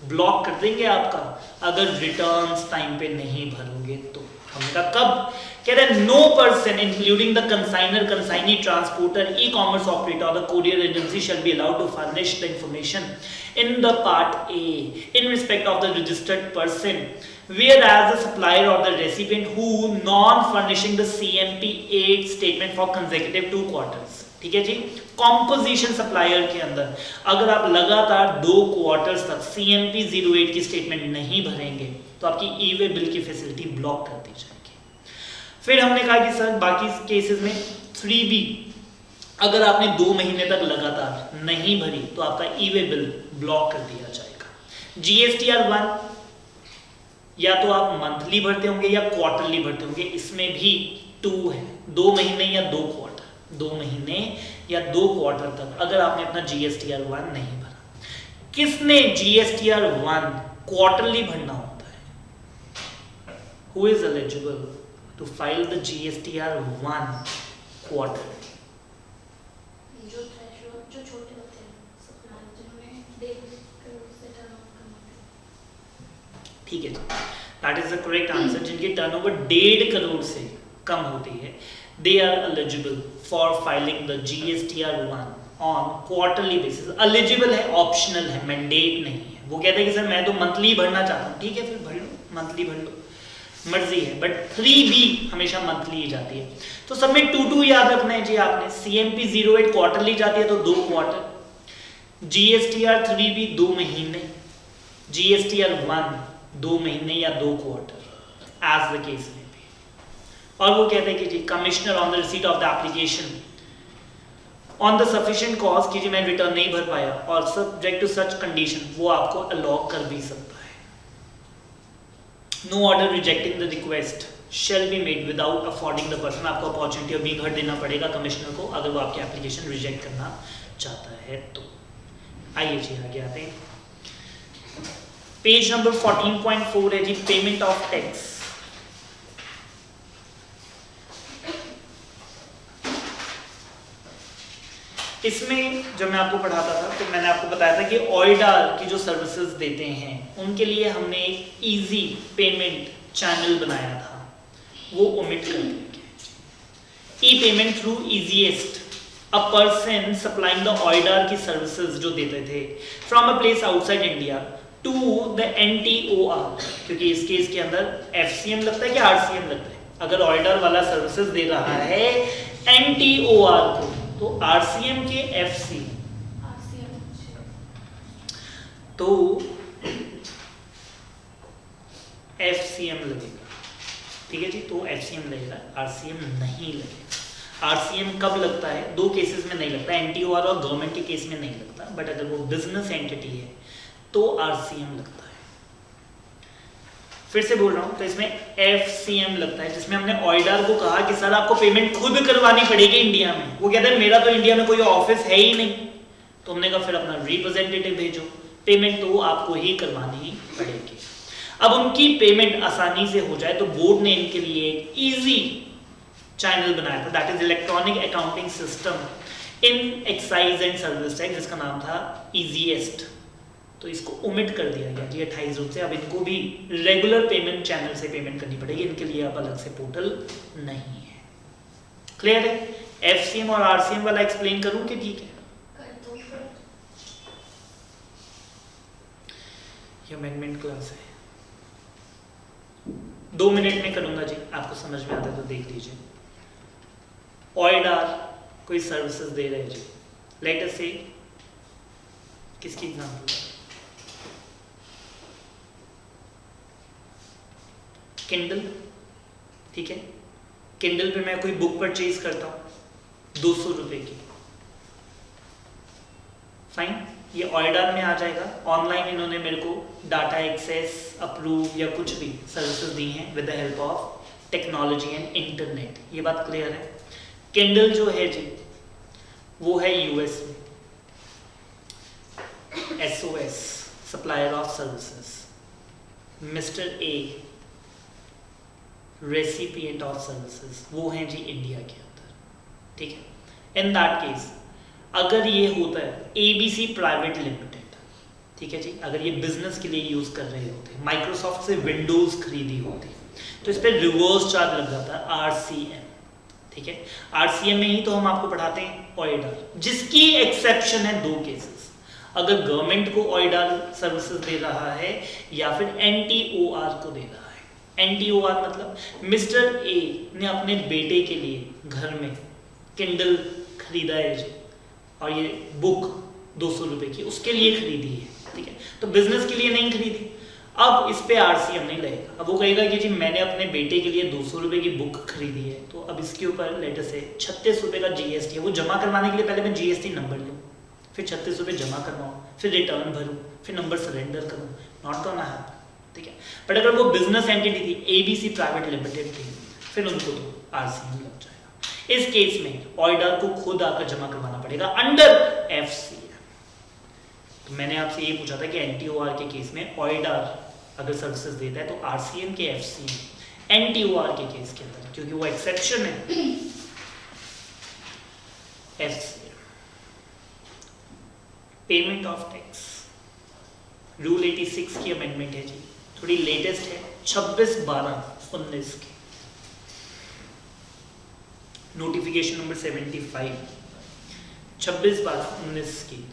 ब्लॉक कर देंगे आपका अगर रिटर्न्स टाइम पे नहीं भरोगे तो। हमने कहा कब, कह रहे no person including the consignor, consignee, transporter, e commerce operator or the courier agency shall be allowed to furnish the information in the part A in respect of the registered person, whereas the supplier or the recipient who non-furnishing the CMP 8 statement for consecutive 2 quarters। ठीक है जी, composition supplier के अंदर अगर आप लगातार 2 quarters तक CMP 08 की statement नहीं भरेंगे तो आपकी ई वे बिल की फैसिलिटी ब्लॉक कर दी जाएगी। फिर हमने कहा कि सर बाकी केसेस में 3B, अगर आपने 2 महीने तक लगातार नहीं भरी तो आपका ई वे बिल ब्लॉक कर दिया जाएगा। GSTR 1 या तो आप मंथली भरते होंगे या क्वार्टरली भरते होंगे, इसमें भी 2 है, 2 महीने या 2 क्वार्टर, 2 महीने या 2 क्वार्टर तक अगर आपने अपना GSTR 1 नहीं भरा। किसने GSTR 1 क्वार्टरली भरना होता है, who is eligible to file the GSTR 1 quarterly? जो छोटे होते हैं सप्लायर, जिन्होंने डेढ़ करोड़ से टर्नओवर करना है। ठीक है, that is the correct answer. जिनकी टर्नओवर 1.5 करोड़ से कम होती है, they are eligible for filing the GSTR 1 on quarterly basis. Eligible है, ऑप्शनल है, मैंडेट नहीं है। वो कहते हैं कि सर मैं तो मंथली भरना चाहता हूँ, ठीक है फिर भर लो, मंथली भर लो, मर्जी है। बट 3B हमेशा मंथली ही जाती है। तो सब में 2 याद रखना है जी आपने। CMP 08 क्वार्टरली जाती है तो 2 क्वार्टर, GSTR 3B 2 महीने, GSTR 1 2 महीने या 2 क्वार्टर, एज द केस में भी। और वो कहते हैं कि जी commissioner on the receipt of the application on the sufficient cause कि जी मैं रिटर्न नहीं भर पाया और सब्जेक्ट टू सच कंडीशन, वो आपको अलॉ कर भी सकता है। No order rejecting the request shall be made without affording the person, आपको अपॉर्चुनिटी और भी घर देना पड़ेगा कमिश्नर को अगर वो आपकी एप्लीकेशन रिजेक्ट करना चाहता है तो। आइए जी आगे आते हैं। पेज नंबर 14.4 है जी, पेमेंट ऑफ टैक्स। इसमें जब मैं आपको पढ़ाता था तो मैंने आपको बताया था कि ऑइडार की जो सर्विसेज देते हैं उनके लिए हमने एक इजी पेमेंट चैनल बनाया था, वो ओमिट कर देंगे। E payment through IGST, a person supplying the OIDAR की सर्विसेज जो देते थे from a place outside India to the NTOR, क्योंकि इस केस के अंदर FCM लगता है कि RCM लगता है। अगर ऑइडार वाला सर्विसेज दे रहा है NTOR को तो RCM के FC, तो FCM लगेगा। ठीक है जी, तो FCM लगेगा, RCM नहीं लगेगा। आरसीएम कब लगता है? दो केसेस में नहीं लगता, एनटीओआर और गवर्नमेंट के केस में नहीं लगता, बट अगर वो बिजनेस एंटिटी है तो आरसीएम लगता है। फिर से बोल रहा हूं, तो इसमें एफसीएम लगता है, जिसमें हमने ऑयडर को कहा कि सर आपको पेमेंट खुद करवानी पड़ेगी इंडिया में। वो कहते हैं मेरा तो इंडिया में कोई ऑफिस है ही नहीं, तो हमने कहा फिर अपना रिप्रेजेंटेटिव भेजो, पेमेंट तो आपको ही करवानी पड़ेगी। अब उनकी पेमेंट आसानी से हो जाए तो बोर्ड ने इनके लिए एक इजी चैनल बनाया था, that is electronic accounting system in excise and service tax, जिसका नाम था इजीएस्ट। तो इसको ओमिट कर दिया गया जी 28 जून से। अब इनको भी रेगुलर पेमेंट चैनल से पेमेंट करनी पड़ेगी, इनके लिए अब अलग से पोर्टल नहीं है। क्लियर है? एफसीएम और आरसीएम वाला एक्सप्लेन करूं कि ठीक है? ये अमेंडमेंट क्लास है, 2 मिनट में करूंगा जी, आपको समझ में आता है तो देख लीजिए। ऑयडर कोई सर्विसेज दे रहे हैं जी, लेट अस से किसकी एग्जांपल, किंडल, ठीक है। किंडल पे मैं कोई बुक परचेज करता हूं 200 रुपए की, फाइन, ये ऑयडर में आ जाएगा। ऑनलाइन इन्होंने मेरे को डाटा एक्सेस, अप्रूव या कुछ भी सर्विसेज दी हैं with the help of technology and internet, ये बात क्लियर है। किंडल जो है जी वो है यूएस में, SOS supplier of services, mister A recipient of services, वो हैं जी इंडिया के अंदर, ठीक है। इन दैट केस अगर ये होता है एबीसी प्राइवेट लिमिटेड, ठीक है जी, अगर ये बिजनेस के लिए यूज कर रहे होते, माइक्रोसॉफ्ट से विंडोज खरीदी होती, तो इस पर रिवर्स चार्ज लग जाता है आरसीएम, ठीक है। आरसीएम में ही तो हम आपको पढ़ाते हैं ऑयडर, जिसकी एक्सेप्शन है 2 केसेस, अगर गवर्नमेंट को ऑयडर सर्विसेज दे रहा है या फिर एनटीओआर को दे रहा है। एनटीओआर मतलब मिस्टर ए ने अपने बेटे के लिए घर में किंडल खरीदा है जी, और ये बुक 200 रुपए की उसके लिए खरीदी है, ठीक है, तो बिजनेस के लिए नहीं खरीदी। अब इस पे आरसीएम नहीं लगेगा। अब वो कहेगा कि जी मैंने अपने बेटे के लिए 200 रुपए की बुक खरीदी है, तो अब इसके ऊपर लेटर से 36 रुपए का जीएसटी है। वो जमा करवाने के लिए पहले मैं जीएसटी नंबर लूँ, फिर 36 रुपए जमा करवाऊँ, फिर रिटर्न भरूँ, फिर नंबर सरेंडर करूँ, नॉट गोना हैपन, ठीक है। बट अगर वो बिजनेस एंटिटी थी, एबीसी प्राइवेट लिमिटेड थी, फिर उनको तो आरसीएम लग जाएगा। इस केस में ऑयडर को खुद आकर जमा करवाना पड़ेगा अंडर एफसीएम। तो मैंने आपसे ये पूछा था कि एनटीओआर के केस में ऑयडर अगर सर्विसेज देता है तो आरसीएम के एफसीएम, एनटीओआर के केस के अंदर क्योंकि वो एक्सेप्शन है FCM. Payment of tax rule 86 की अमेंडमेंट है जी, थोड़ी लेटेस्ट है, 26/12/19 की, नोटिफिकेशन नंबर 75, 26/12/19 की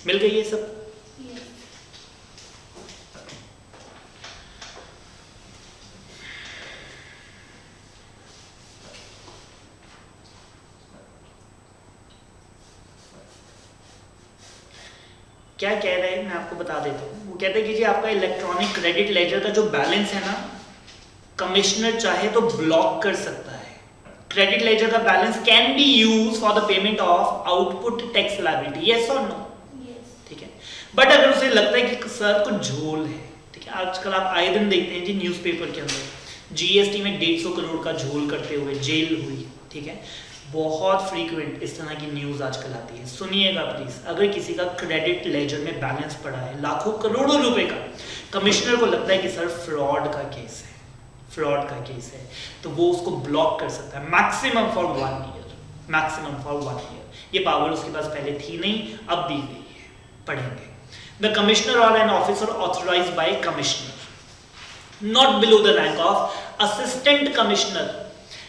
मिल गई ये सब। क्या कह रहे हैं मैं आपको बता देता हूँ। वो कहते हैं कि जी आपका इलेक्ट्रॉनिक क्रेडिट लेजर का जो बैलेंस है ना, कमिश्नर चाहे तो ब्लॉक कर सकता है। क्रेडिट लेजर का balance can be use for the payment of output tax liability, yes और नो, ठीक है। बट अगर उसे लगता है कि सर कुछ झोल है, ठीक है, आजकल आप आए दिन देखते हैं जी न्यूज़पेपर के अंदर जीएसटी में 150 करोड़ का झोल करते हुए जेल हुई, ठीक है, बहुत फ्रीक्वेंट इस तरह की न्यूज आजकल आती है। सुनिएगा प्लीज, अगर किसी का क्रेडिट लेजर में बैलेंस पड़ा है लाखों करोड़ों रुपए का, कमिश्नर को लगता है कि सर फ्रॉड का केस है, फ्रॉड का केस है, तो वो उसको ब्लॉक कर सकता है maximum for 1 year, maximum for 1 year. ये पावर उसके पास पहले थी नहीं, अब दी गई है, पढ़ेंगे। द कमिश्नर और an officer authorised by commissioner not below the rank of assistant commissioner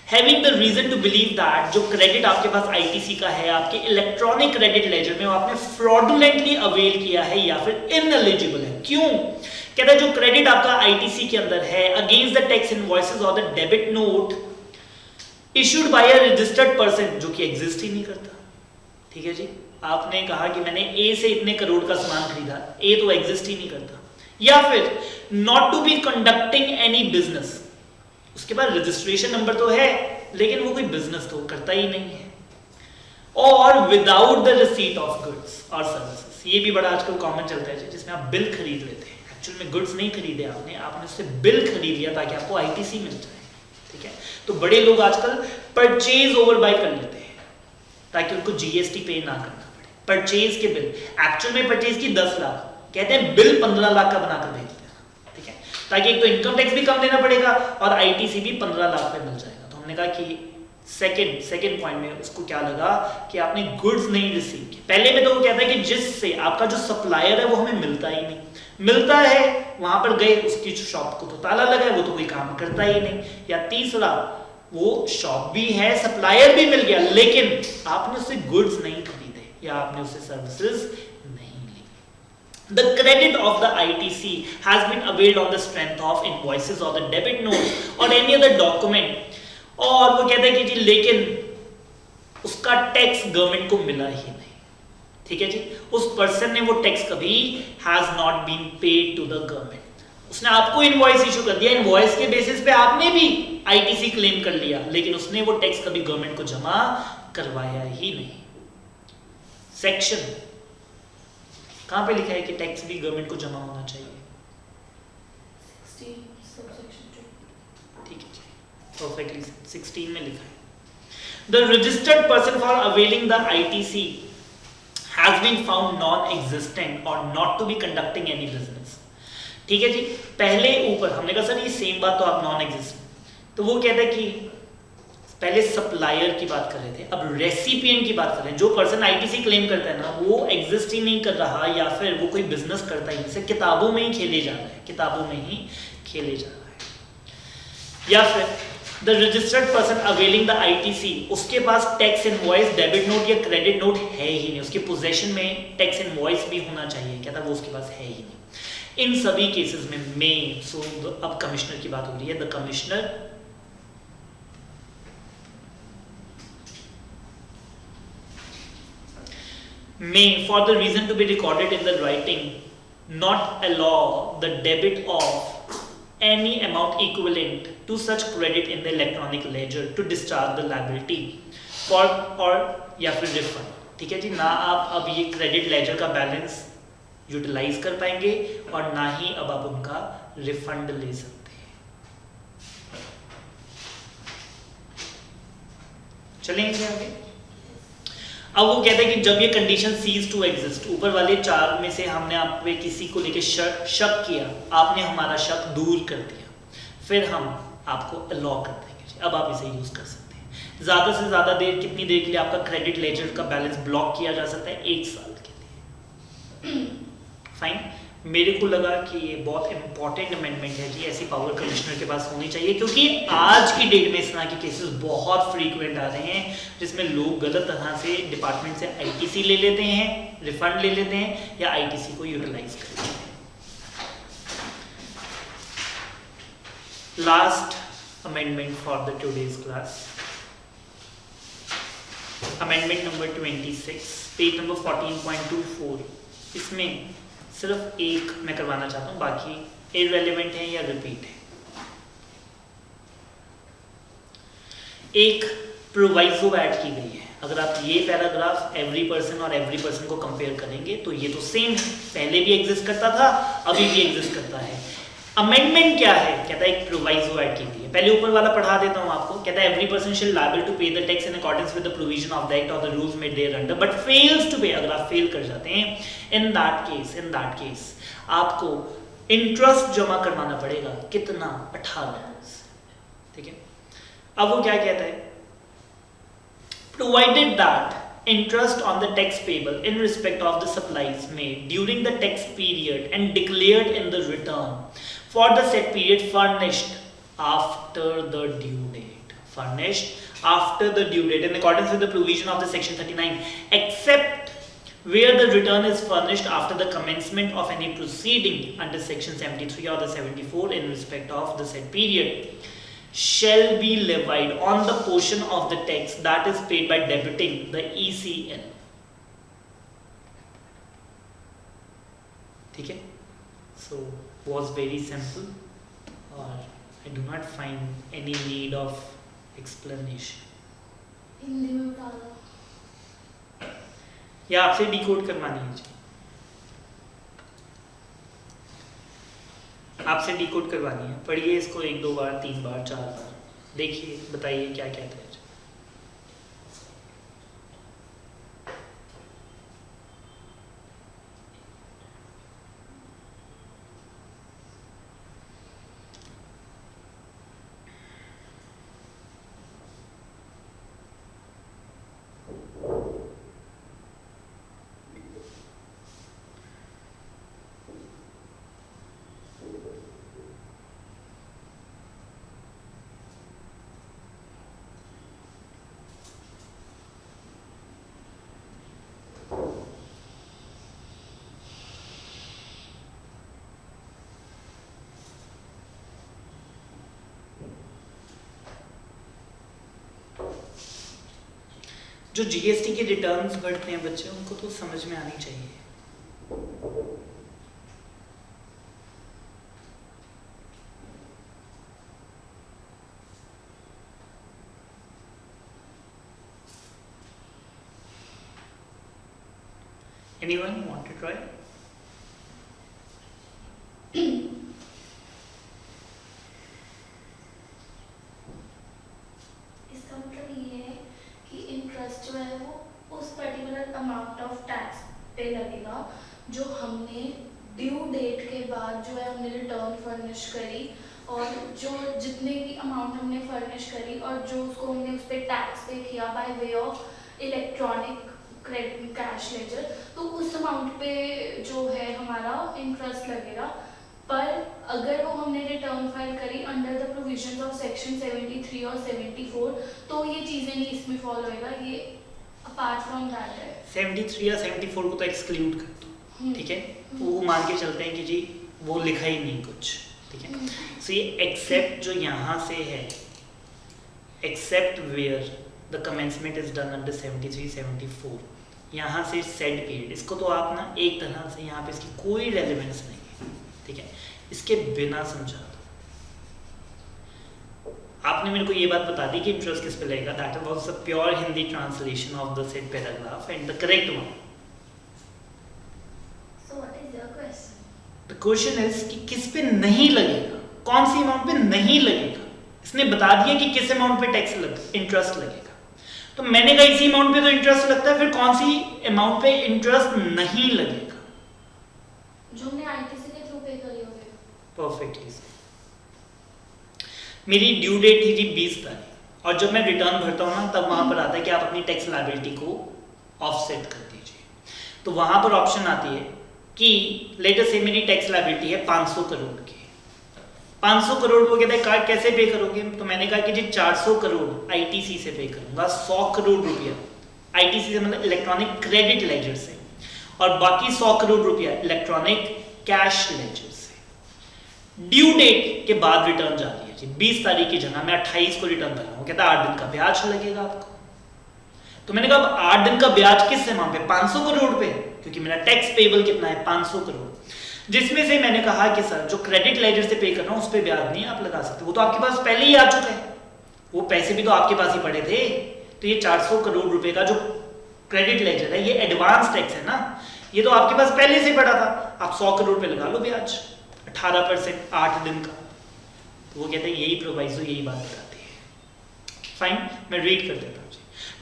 having the reason to believe that जो क्रेडिट आपके पास आईटीसी का है, आपके इलेक्ट्रॉनिक क्रेडिट लेजर में, वो आपने फ्रॉडुलेंटली अवेल किया है या फिर इनएलिजिबल है। क्यों? कहता है जो क्रेडिट आपका आईटीसी के अंदर है अगेंस्ट द टैक्स इनवॉइसेस और the debit note issued by a registered person, जो कि एग्जिस्ट ही नहीं करता, ठीक है जी। आपने कहा कि मैंने ए से इतने करोड़ का सामान खरीदा, ए तो एग्जिस्ट ही नहीं करता। या फिर not to be conducting any business, उसके बाद रजिस्ट्रेशन नंबर तो है, लेकिन वो कोई बिजनेस तो करता ही नहीं है। और without the receipt of goods और सर्विसेज, ये भी बड़ा आजकल कॉमन चलता है जिसमें आप बिल खरीद लेते हैं, एक्चुअल में गुड्स नहीं खरीदे आपने उससे बिल खरीद लिया ताकि आपको आईटीसी मिल जाए, ठीक है। तो बड़े लोग आजकल परचेज ओवर बाय कर लेते हैं ताकि उनको जीएसटी पे ना करना पड़े। परचेज के बिल, एक्चुअल में परचेज की 10 लाख, कहते हैं बिल 15 लाख का बनाकर भेजते हैं, ठीक है, ताकि एक तो इनकम टैक्स भी कम देना पड़ेगा और आईटीसी भी 15 लाख पे मिल जाएगा। तो हमने कहा कि सेकंड पॉइंट में उसको क्या लगा कि आपने गुड्स नहीं रिसीव किए। पहले में तो वो कहता है कि जिससे आपका जो सप्लायर है वो हमें मिलता ही नहीं, मिलता है वहां पर गए, उसकी शॉप को तो ताला लगा है, वो तो कोई काम करता ही नहीं। या तीसरा, वो शॉप भी है, सप्लायर भी मिल गया, लेकिन आपने उससे गुड्स नहीं खरीदे या आपने उससे सर्विसेज नहीं ली। The credit of the ITC has been availed on the strength of invoices or the debit notes or any other document। और वो कहते हैं कि जी लेकिन उसका टैक्स गवर्नमेंट को मिला ही नहीं, ठीक है जी, उस पर्सन ने वो टैक्स कभी has not been paid to the government. उसने आपको इनवॉइस इशू कर दिया, इनवॉइस के बेसिस पे आपने भी आईटीसी क्लेम कर लिया, लेकिन उसने वो टैक्स कभी गवर्नमेंट को जमा करवाया ही नहीं। सेक्शन कहां पे लिखा है कि टैक्स भी गवर्नमेंट को जमा होना चाहिए? 16 subsection 2। ठीक है जी, परफेक्टली 16 में लिखा है। The registered person for availing the ITC has been found non-existent or not to be conducting any business। ठीक है जी, पहले ऊपर हमने कहा सर ये सेम बात तो आप नॉन एग्जिस्टेंट, तो वो कहता है कि पहले सप्लायर की बात कर रहे थे, अब रेसिपिएंट की बात कर रहे हैं। जो पर्सन आईटीसी क्लेम करता है ना, वो एग्जिस्ट ही नहीं कर रहा या फिर वो कोई बिजनेस करता ही नहीं, सिर्फ किताबों में ही खेले जा रहा है, किताबों में ही खेले जा रहा है। या फिर the registered person availing the ITC, उसके पास टैक्स इनवॉइस, डेबिट नोट या क्रेडिट नोट है ही नहीं, उसके पोजेशन में टैक्स इनवॉइस भी होना चाहिए, कहता वो उसके पास है ही नहीं। इन सभी केसेस में अब कमिश्नर की बात हो रही है। The commissioner may, for the reason to be recorded in the writing, not allow the debit of any amount equivalent to such credit in the electronic ledger to discharge the liability for or या फिर refund. ठीक है जी, ना आप अब ये credit ledger का balance utilise कर पाएंगे और ना ही अब आप उनका रिफंड ले सकते हैं। चलेंगे आगे। अब वो कहते हैं कि जब ये कंडीशन सीज टू एग्जिस्ट, ऊपर वाले 4 में से हमने आप पे किसी को लेके शक किया, आपने हमारा शक दूर कर दिया, फिर हम आपको अलाउ कर देंगे, अब आप इसे यूज कर सकते हैं। ज्यादा से ज्यादा देर, कितनी देर के लिए आपका क्रेडिट लेजर का बैलेंस ब्लॉक किया जा सकता है? 1 साल के लिए। फाइन, मेरे को लगा कि ये बहुत इंपॉर्टेंट अमेंडमेंट है जी, ऐसी पावर कमिश्नर के पास होनी चाहिए, क्योंकि आज की डेट में इस तरह के केसेस बहुत फ्रीक्वेंट आ रहे हैं जिसमें लोग गलत तरह से डिपार्टमेंट से आईटीसी ले लेते हैं, रिफंड ले लेते हैं या आईटीसी को यूटिलाइज करते हैं। Last amendment for the today's class, amendment number 26, page number 14.24। इसमें सिर्फ एक मैं करवाना चाहता हूं, बाकी इररेलेवेंट है या रिपीट है। एक प्रोवाइजो ऐड की गई है। अगर आप ये पैराग्राफ एवरी पर्सन और एवरी पर्सन को कंपेयर करेंगे तो ये तो सेम है, पहले भी एग्जिस्ट करता था, अभी भी एग्जिस्ट करता है। अमेंडमेंट क्या है? कहता है एक प्रोवाइजो ऐड की गई है। पहले ऊपर वाला पढ़ा देता हूं आपको। कहता है every person shall liable to pay the tax in accordance with the provision of the act or the rules made thereunder, but fails to pay, अगर आप फेल कर जाते हैं, इन दैट केस आपको इंटरेस्ट जमा करवाना पड़ेगा। कितना? 18। ठीक है, अब वो क्या कहता है? Provided that interest on the tax payable in respect of the supplies made during the tax period and declared in the return for the said period furnished after the due date, in accordance with the provision of the section 39, except where the return is furnished after the commencement of any proceeding under section 73 or the 74 in respect of the said period, shall be levied on the portion of the tax that is paid by debiting the ECL। ठीक है, so was very simple और I do not find any need of explanation. Hindi में बता दो। या आपसे decode करवानी है जी? आपसे डिकोड करवानी है, पढ़िए इसको 1-2 बार, 3 बार, 4 बार, देखिए बताइए क्या क्या था। जो जीएसटी के रिटर्न्स भरते हैं बच्चे, उनको तो समझ में आनी चाहिए। Anyone want to try? इसका मतलब ये है कि इंटरेस्ट जो है वो उस पर्टिकुलर अमाउंट ऑफ टैक्स पे लगेगा जो हमने ड्यू डेट के बाद जो है हमने रिटर्न फर्निश करी, और जो जितने की अमाउंट हमने फर्निश करी और जो उसको हमने उस पर टैक्स पे किया by way of electronic credit cash ledger, तो उस अमाउंट पे जो है हमारा इंटरेस्ट लगेगा। पर अगर वो हमने रिटर्न फाइल करी under the provisions of section 73 और 74, तो ये चीज़ें नहीं इसमें फॉलो होएगा, ये अपार्ट फ्रॉम दैट है। 73 या 74 को तो एक्सक्लूड कर दो, ठीक है, वो मान के चलते हैं कि जी वो लिखा ही नहीं कुछ, ठीक है। सो ये एक्सेप्ट जो यहाँ से है, except where the commencement is done under 73, 74, यहाँ से सेड पेड, इसको तो आप ना एक तरह से यहाँ पे इसकी कोई रेलेवेंस नहीं है, ठीक है, इसके बिना समझा दो। आपने मेरे को ये बात बता दी कि इंटरेस्ट किस पे लगेगा, that was the pure Hindi translation of the said paragraph and the correct one. So what is your question? The question is कि किस पे नहीं लगेगा, कौन सी अमाउंट पे नहीं लगेगा। इसने बता दिया कि किस अमाउंट पे टैक्स इंटरेस्ट लगेगा, तो मैंने कहा इसी अमाउंट पे तो इंटरेस्ट लगता है, फिर कौन सी अमाउंट पे इंटरेस्ट नहीं लगेगा? जो हमने आईटीसी के थ्रू पे करी होगी। परफेक्टली। मेरी ड्यू डेट थी जी 20 तारीख, और जब मैं रिटर्न भरता हूँ ना, तब वहां पर आता है कि आप अपनी टैक्स लायबिलिटी को ऑफसेट कर दीजिए। तो वहां पर ऑप्शन आती है कि लेटर से मेरी टैक्स लायबिलिटी है 500 करोड़ की। 500 करोड़ को कहते हैं कैसे पे करोगे, तो मैंने कहा कि जी 400 करोड़ आईटीसी से पे करूंगा, 100 करोड़ रुपया आईटीसी से मतलब इलेक्ट्रॉनिक क्रेडिट लेजर से, और बाकी 100 करोड़ रुपया इलेक्ट्रॉनिक कैश लेजर से। ड्यू डेट के बाद रिटर्न जारी है जी, 20 तारीख की जगह मैं 28 को रिटर्न कर रहा हूँ, कहता है 8 दिन का ब्याज लगेगा आपको। तो मैंने कहा 8 दिन का ब्याज किस अमाउंट पे, 500 करोड़ पे, क्योंकि मेरा टैक्स पेबल कितना है 500 करोड़, जिसमें से मैंने कहा कि सर जो क्रेडिट लेजर से पे कर रहा हूं उस पे ब्याज नहीं आप लगा सकते, वो तो आपके पास पहले ही आ चुका है, वो पैसे भी तो आपके पास ही पड़े थे। तो ये 400 करोड़ रुपए का जो क्रेडिट लेजर है, ये एडवांस टैक्स है ना, ये तो आपके पास पहले से पड़ा था, आप 100 करोड़ पे लगा लो ब्याज 18%, 8 दिन का। तो वो कहते हैं यही प्रोवाइजो यही बात बताती है। फाइन, मैं रीड कर देता हूँ।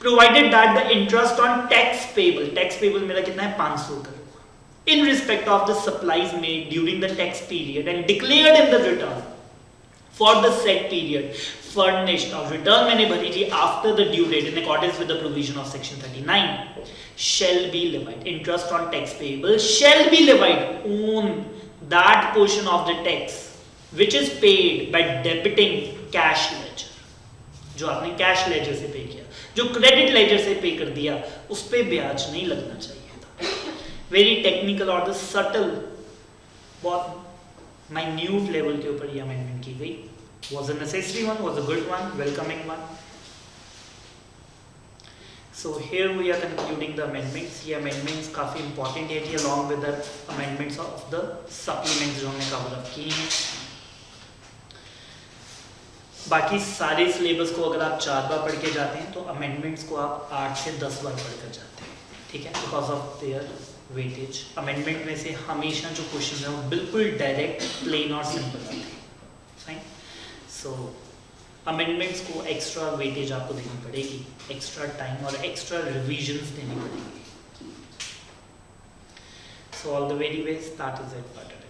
Provided that the interest on tax payable मेरा कितना है 500 crore in respect of the supplies made during the tax period and declared in the return for the said period furnished, और return मैंने भरी थी after the due date in accordance with the provision of section 39 shall be levied. Interest on tax payable shall be levied on that portion of the tax which is paid by debiting cash ledger, जो आपने cash ledger से पे किया, जो credit ledger से पे कर दिया, उस पे ब्याज नहीं लगना चाहिए था। वेरी टेक्निकल और द सटल, बहुत माइन्यूट लेवल के ऊपर ये अमेंडमेंट की गई। Was a necessary one, was a good one, welcoming one. So here we are concluding the amendments. ये अमेंडमेंट्स काफ़ी इंपॉर्टेंट है जी, along with the amendments of the supplements जो हमने कवर अप की हैं। बाकी सारे सिलेबस को अगर आप 4 बार पढ़ के जाते हैं तो अमेंडमेंट्स को आप 8 से 10 बार पढ़ कर जाते हैं, ठीक है, because of their weightage. Amendment में से हमेशा जो क्वेश्चन है वो बिल्कुल डायरेक्ट, प्लेन और सिंपल आते हैं, फाइन। सो अमेंडमेंट्स को एक्स्ट्रा वेटेज आपको देनी पड़ेगी, एक्स्ट्रा टाइम और एक्स्ट्रा रिविजन्स देनी पड़ेगी। So all the very best, that is it for today.